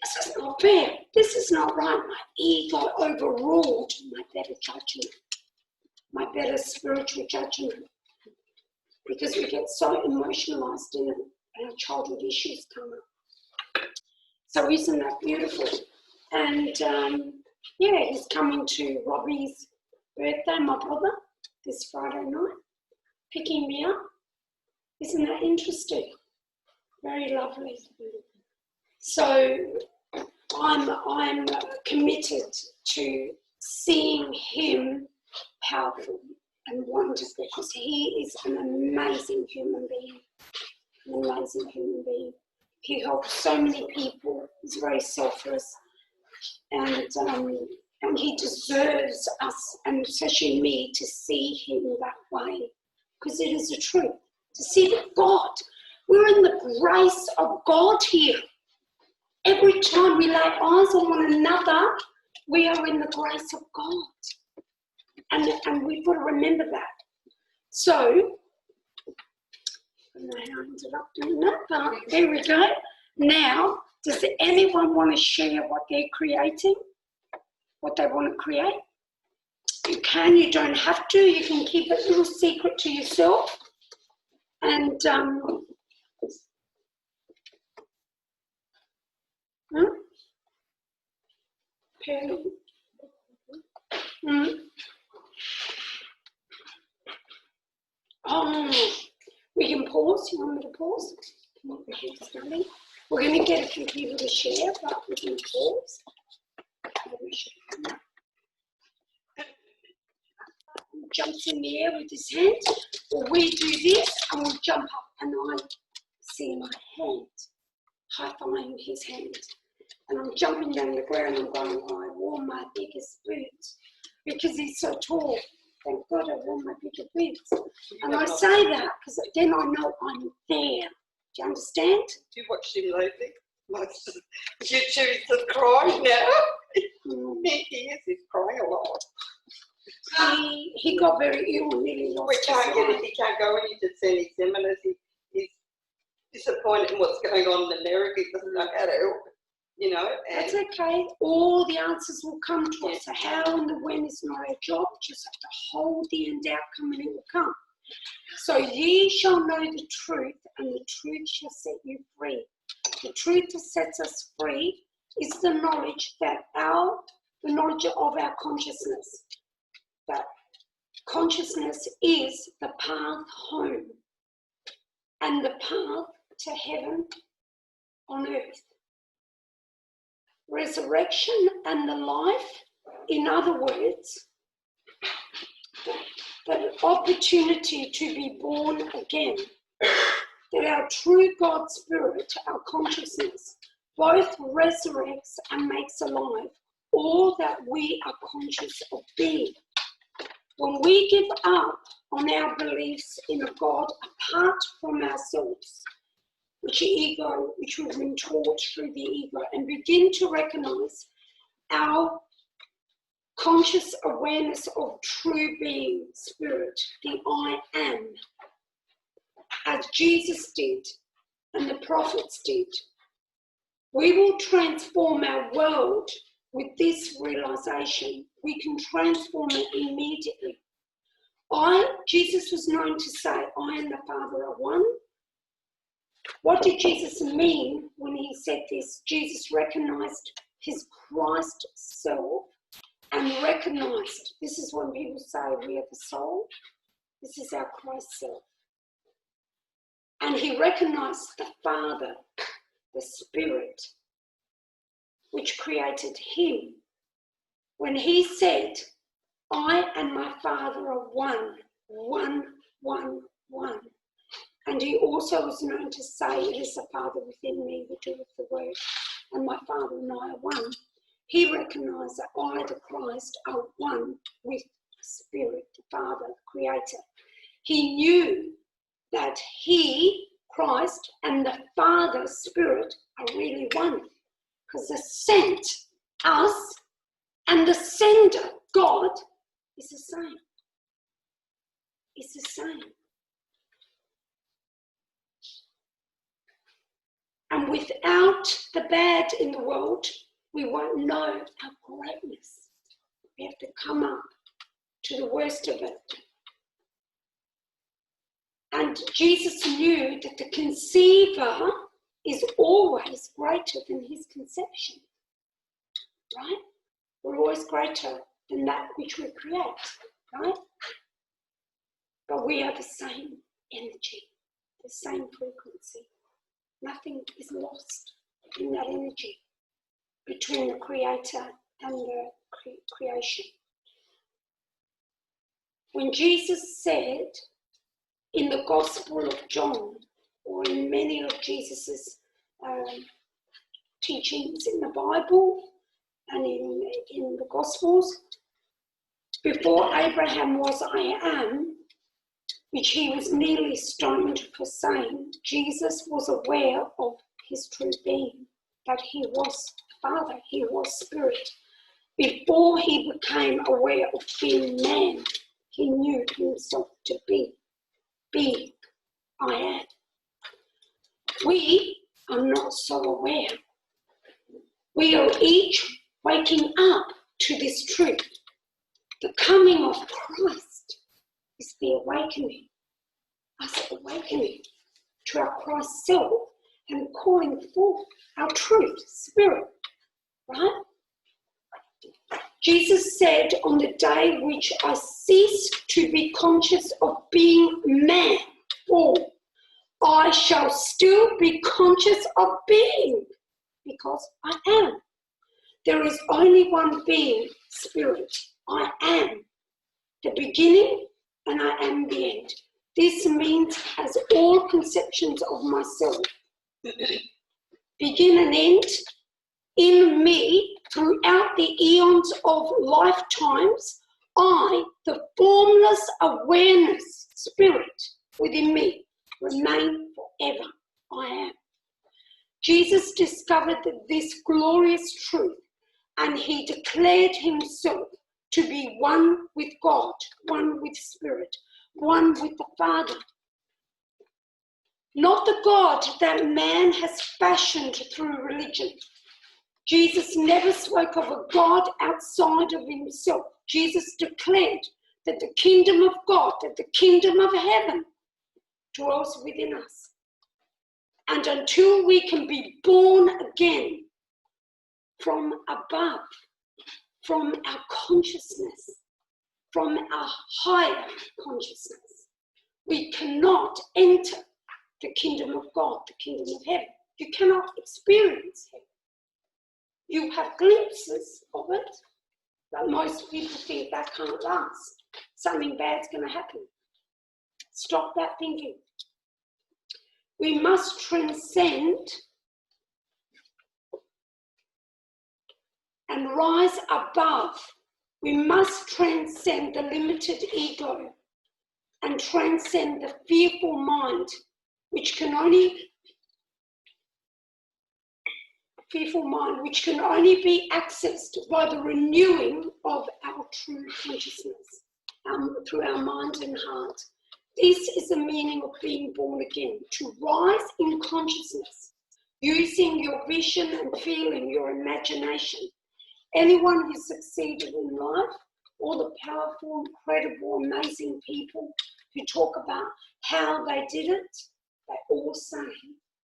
[SPEAKER 1] This is not fair. This is not right. My ego overruled my better judgment, my better spiritual judgment, because we get so emotionalized in it and our childhood issues come up. So isn't that beautiful? And yeah, he's coming to Robbie's birthday, my brother, this Friday night, picking me up. Isn't that interesting? Very lovely. So I'm committed to seeing him powerful and wonderful because he is an amazing human being. An amazing human being. He helps so many people. He's very selfless. And he deserves us, and especially me, to see him that way, because it is the truth. To see that God, we're in the grace of God here. Every time we lay eyes on one another, we are in the grace of God. And we've got to remember that. So, I don't know how I ended up doing that, but there we go. Now, does anyone want to share what they're creating? What they want to create? You can, you don't have to. You can keep it a little secret to yourself. And we can pause. You want me to pause? We're going to get a few people to share, but we can pause. Jumps in the air with his hand. Well, we do this and we jump up, and I see my hand, high-fiving his hand. And I'm jumping down the ground and going, oh, I wore my biggest boots because he's so tall. Thank God I wore my bigger boots. And I say that because then I know I'm there. Do you understand?
[SPEAKER 10] Do you watch him lately? You choose to cry now. He is, he's crying a lot.
[SPEAKER 1] He got very ill and nearly lost
[SPEAKER 10] We can't get it, he can't go into any seminars. He's disappointed in what's going on in America. He doesn't know how to help, you know.
[SPEAKER 1] That's okay. All the answers will come to us. The how and the when is not our job. Just have to hold the end outcome and it will come. So ye shall know the truth, and the truth shall set you free. The truth that sets us free is the knowledge that the knowledge of our consciousness. That consciousness is the path home and the path to heaven on earth. Resurrection and the life, in other words, that opportunity to be born again, that our true God spirit, our consciousness, both resurrects and makes alive all that we are conscious of being. When we give up on our beliefs in a God apart from ourselves, which we've been taught through the ego, and begin to recognize our conscious awareness of true being, spirit, the I am, as Jesus did and the prophets did. We will transform our world with this realization. We can transform it immediately. Jesus was known to say, I and the Father are one. What did Jesus mean when he said this? Jesus recognized his Christ self and recognized, this is when people say we are the soul, this is our Christ self. And he recognized the Father, the Spirit, which created him. When he said, I and my Father are one, one, one, one. And he also was known to say, it is the Father within me who doeth the work, and my Father and I are one. He recognized that I, the Christ, are one with Spirit, the Father, the Creator. He knew that he, Christ, and the Father, Spirit, are really one. Because the sent, us, and the sender, God, is the same. It's the same. And without the bad in the world, we won't know our greatness. We have to come up to the worst of it. And Jesus knew that the conceiver is always greater than his conception. Right? We're always greater than that which we create. Right? But we are the same energy, the same frequency. Nothing is lost in that energy between the Creator and the creation. When Jesus said in the Gospel of John, or in many of Jesus's teachings in the Bible and in the Gospels, before Abraham was, I am, which he was nearly stoned for saying, Jesus was aware of his true being, that he was Father, he was Spirit. Before he became aware of being man, he knew himself to be I am. We are not so aware. We are each waking up to this truth. The coming of Christ is the awakening, us awakening to our Christ self and calling forth our truth, spirit, right? Jesus said, on the day which I cease to be conscious of being man, I shall still be conscious of being, because I am. There is only one being, spirit. I am the beginning and I am the end. This means as all conceptions of myself begin and end in me throughout the eons of lifetimes, I, the formless awareness spirit within me, remain forever. I am. Jesus discovered this glorious truth, and he declared himself to be one with God, one with Spirit, one with the Father. Not the God that man has fashioned through religion. Jesus never spoke of a God outside of himself. Jesus declared that the kingdom of God, that the kingdom of heaven dwells within us. And until we can be born again from above, from our consciousness, from our higher consciousness, we cannot enter the kingdom of God, the kingdom of heaven. You cannot experience heaven. You have glimpses of it, but most people think that can't last. Something bad's going to happen. Stop that thinking. We must transcend and rise above. We must transcend the limited ego and transcend the fearful mind, which can only fearful mind, which can only be accessed by the renewing of our true consciousness through our mind and heart. This is the meaning of being born again, to rise in consciousness, using your vision and feeling, your imagination. Anyone who succeeded in life, all the powerful, incredible, amazing people who talk about how they did it, they all say,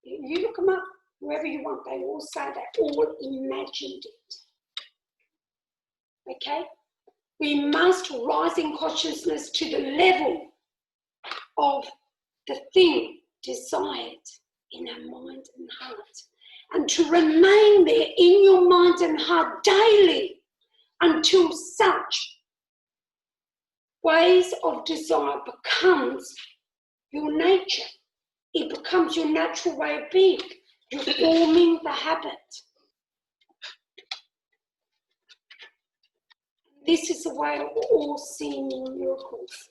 [SPEAKER 1] you look them up, whoever you want, they all say they all imagined it. Okay? We must rise in consciousness to the level of the thing desired in our mind and heart. And to remain there in your mind and heart daily until such ways of desire becomes your nature. It becomes your natural way of being. You're forming the habit. This is the way of all seeming miracles.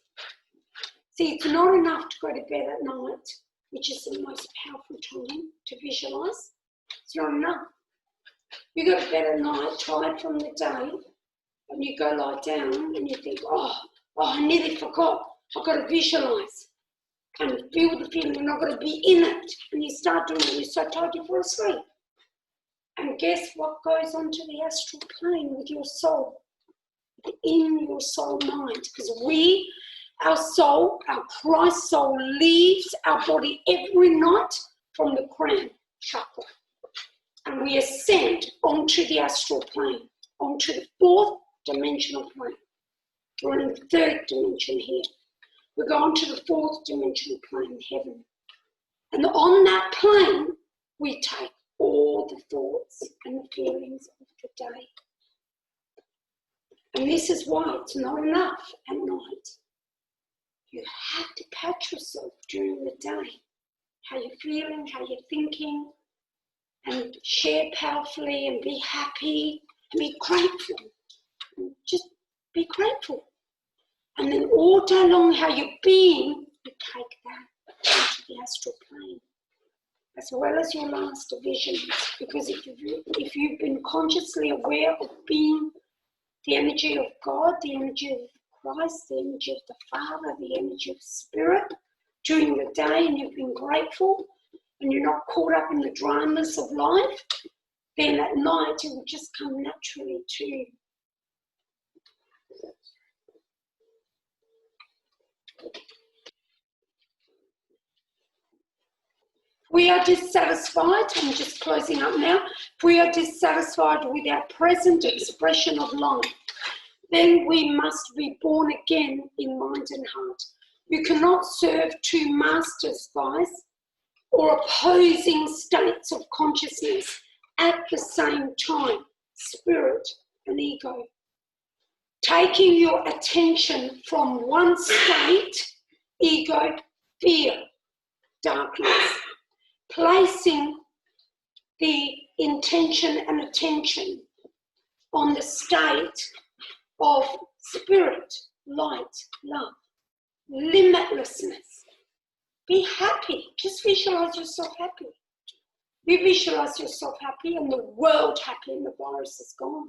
[SPEAKER 1] See, it's not enough to go to bed at night, which is the most powerful time to visualize. It's not enough. You go to bed at night, tired from the day, and you go lie down and you think, oh, I nearly forgot. I've got to visualize and feel the feeling, and I've got to be in it. And you start doing it, you're so tired you fall asleep. And guess what goes onto the astral plane with your soul? In your soul mind. Because our soul, our Christ soul, leaves our body every night from the crown chakra. And we ascend onto the astral plane, onto the fourth dimensional plane. We're in the third dimension here. We go on to the fourth dimensional plane, heaven. And on that plane, we take all the thoughts and the feelings of the day. And this is why it's not enough at night. You have to pat yourself during the day. How you're feeling, how you're thinking, and share powerfully and be happy and be grateful. And just be grateful. And then all day long, how you're being, you take that into the astral plane, as well as your last visions. Because if you've been consciously aware of being the energy of God, the energy of Christ, the energy of the Father, the energy of Spirit during the day, and you've been grateful, and you're not caught up in the dramas of life, then at night it will just come naturally to you. We are dissatisfied, I'm just closing up now. If we are dissatisfied with our present expression of life, then we must be born again in mind and heart. You cannot serve two masters, guys, or opposing states of consciousness at the same time, spirit and ego. Taking your attention from one state, ego, fear, darkness, placing the intention and attention on the state of spirit, light, love, limitlessness. Be happy. Just visualize yourself happy. You visualize yourself happy and the world happy and the virus is gone.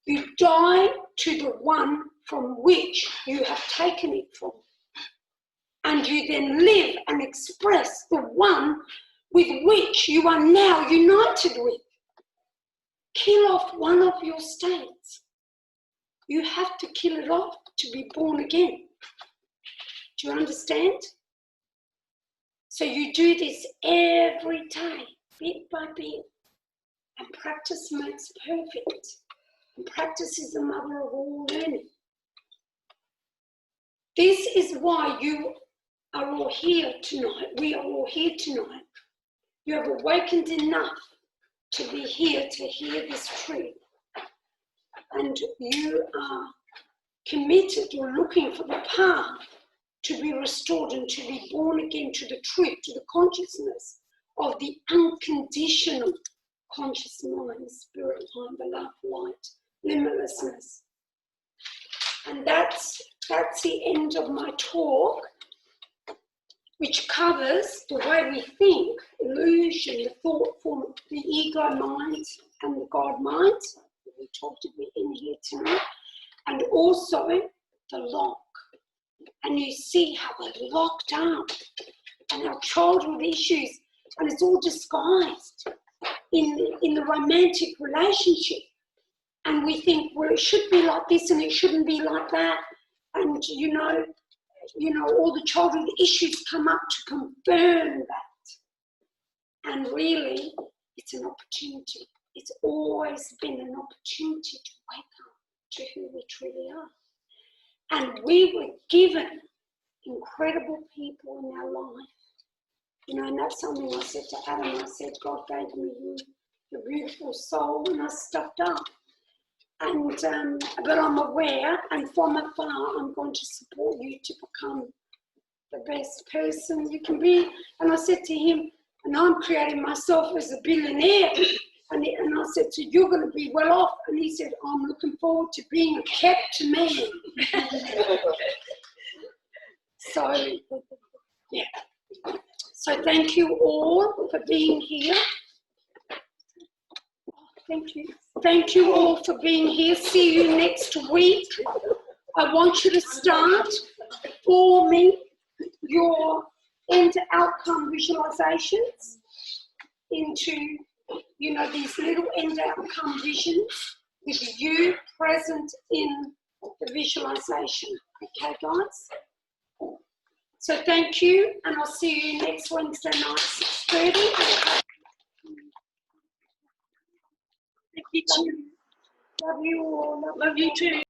[SPEAKER 1] You die to the one from which you have taken it from. And you then live and express the one with which you are now united with. Kill off one of your states. You have to kill it off to be born again. Do you understand? So you do this every day, bit by bit. And practice makes perfect. And practice is the mother of all learning. This is why you are all here tonight. We are all here tonight. You have awakened enough to be here to hear this truth. And you are committed or looking for the path to be restored and to be born again to the truth, to the consciousness of the unconditional conscious mind, spirit, mind, the love, light, limitlessness. And that's the end of my talk. which covers the way we think, illusion, the thought form, the ego mind and the God mind. We talked about in here tonight. And also the lock. And you see how we're locked up and our childhood issues, and it's all disguised in the romantic relationship. And we think, well, it should be like this and it shouldn't be like that. And, you know, all the childhood issues come up to confirm that. And really, it's an opportunity. It's always been an opportunity to wake up to who we truly are. And we were given incredible people in our life. You know, and that's something I said to Adam. I said, God gave me you, your beautiful soul, and I stuffed up. And but I'm aware, and from afar, I'm going to support you to become the best person you can be. And I said to him, and I'm creating myself as a billionaire. And I said, so you're going to be well off. And he said, I'm looking forward to being a kept man. So, yeah. So thank you all for being here. Thank you. Thank you all for being here. See you next week. I want you to start forming your end outcome visualizations into, you know, these little end outcome visions with you present in the visualization. Okay, guys? So thank you, and I'll see you next Wednesday night, 6:30. Love you all. Love you too.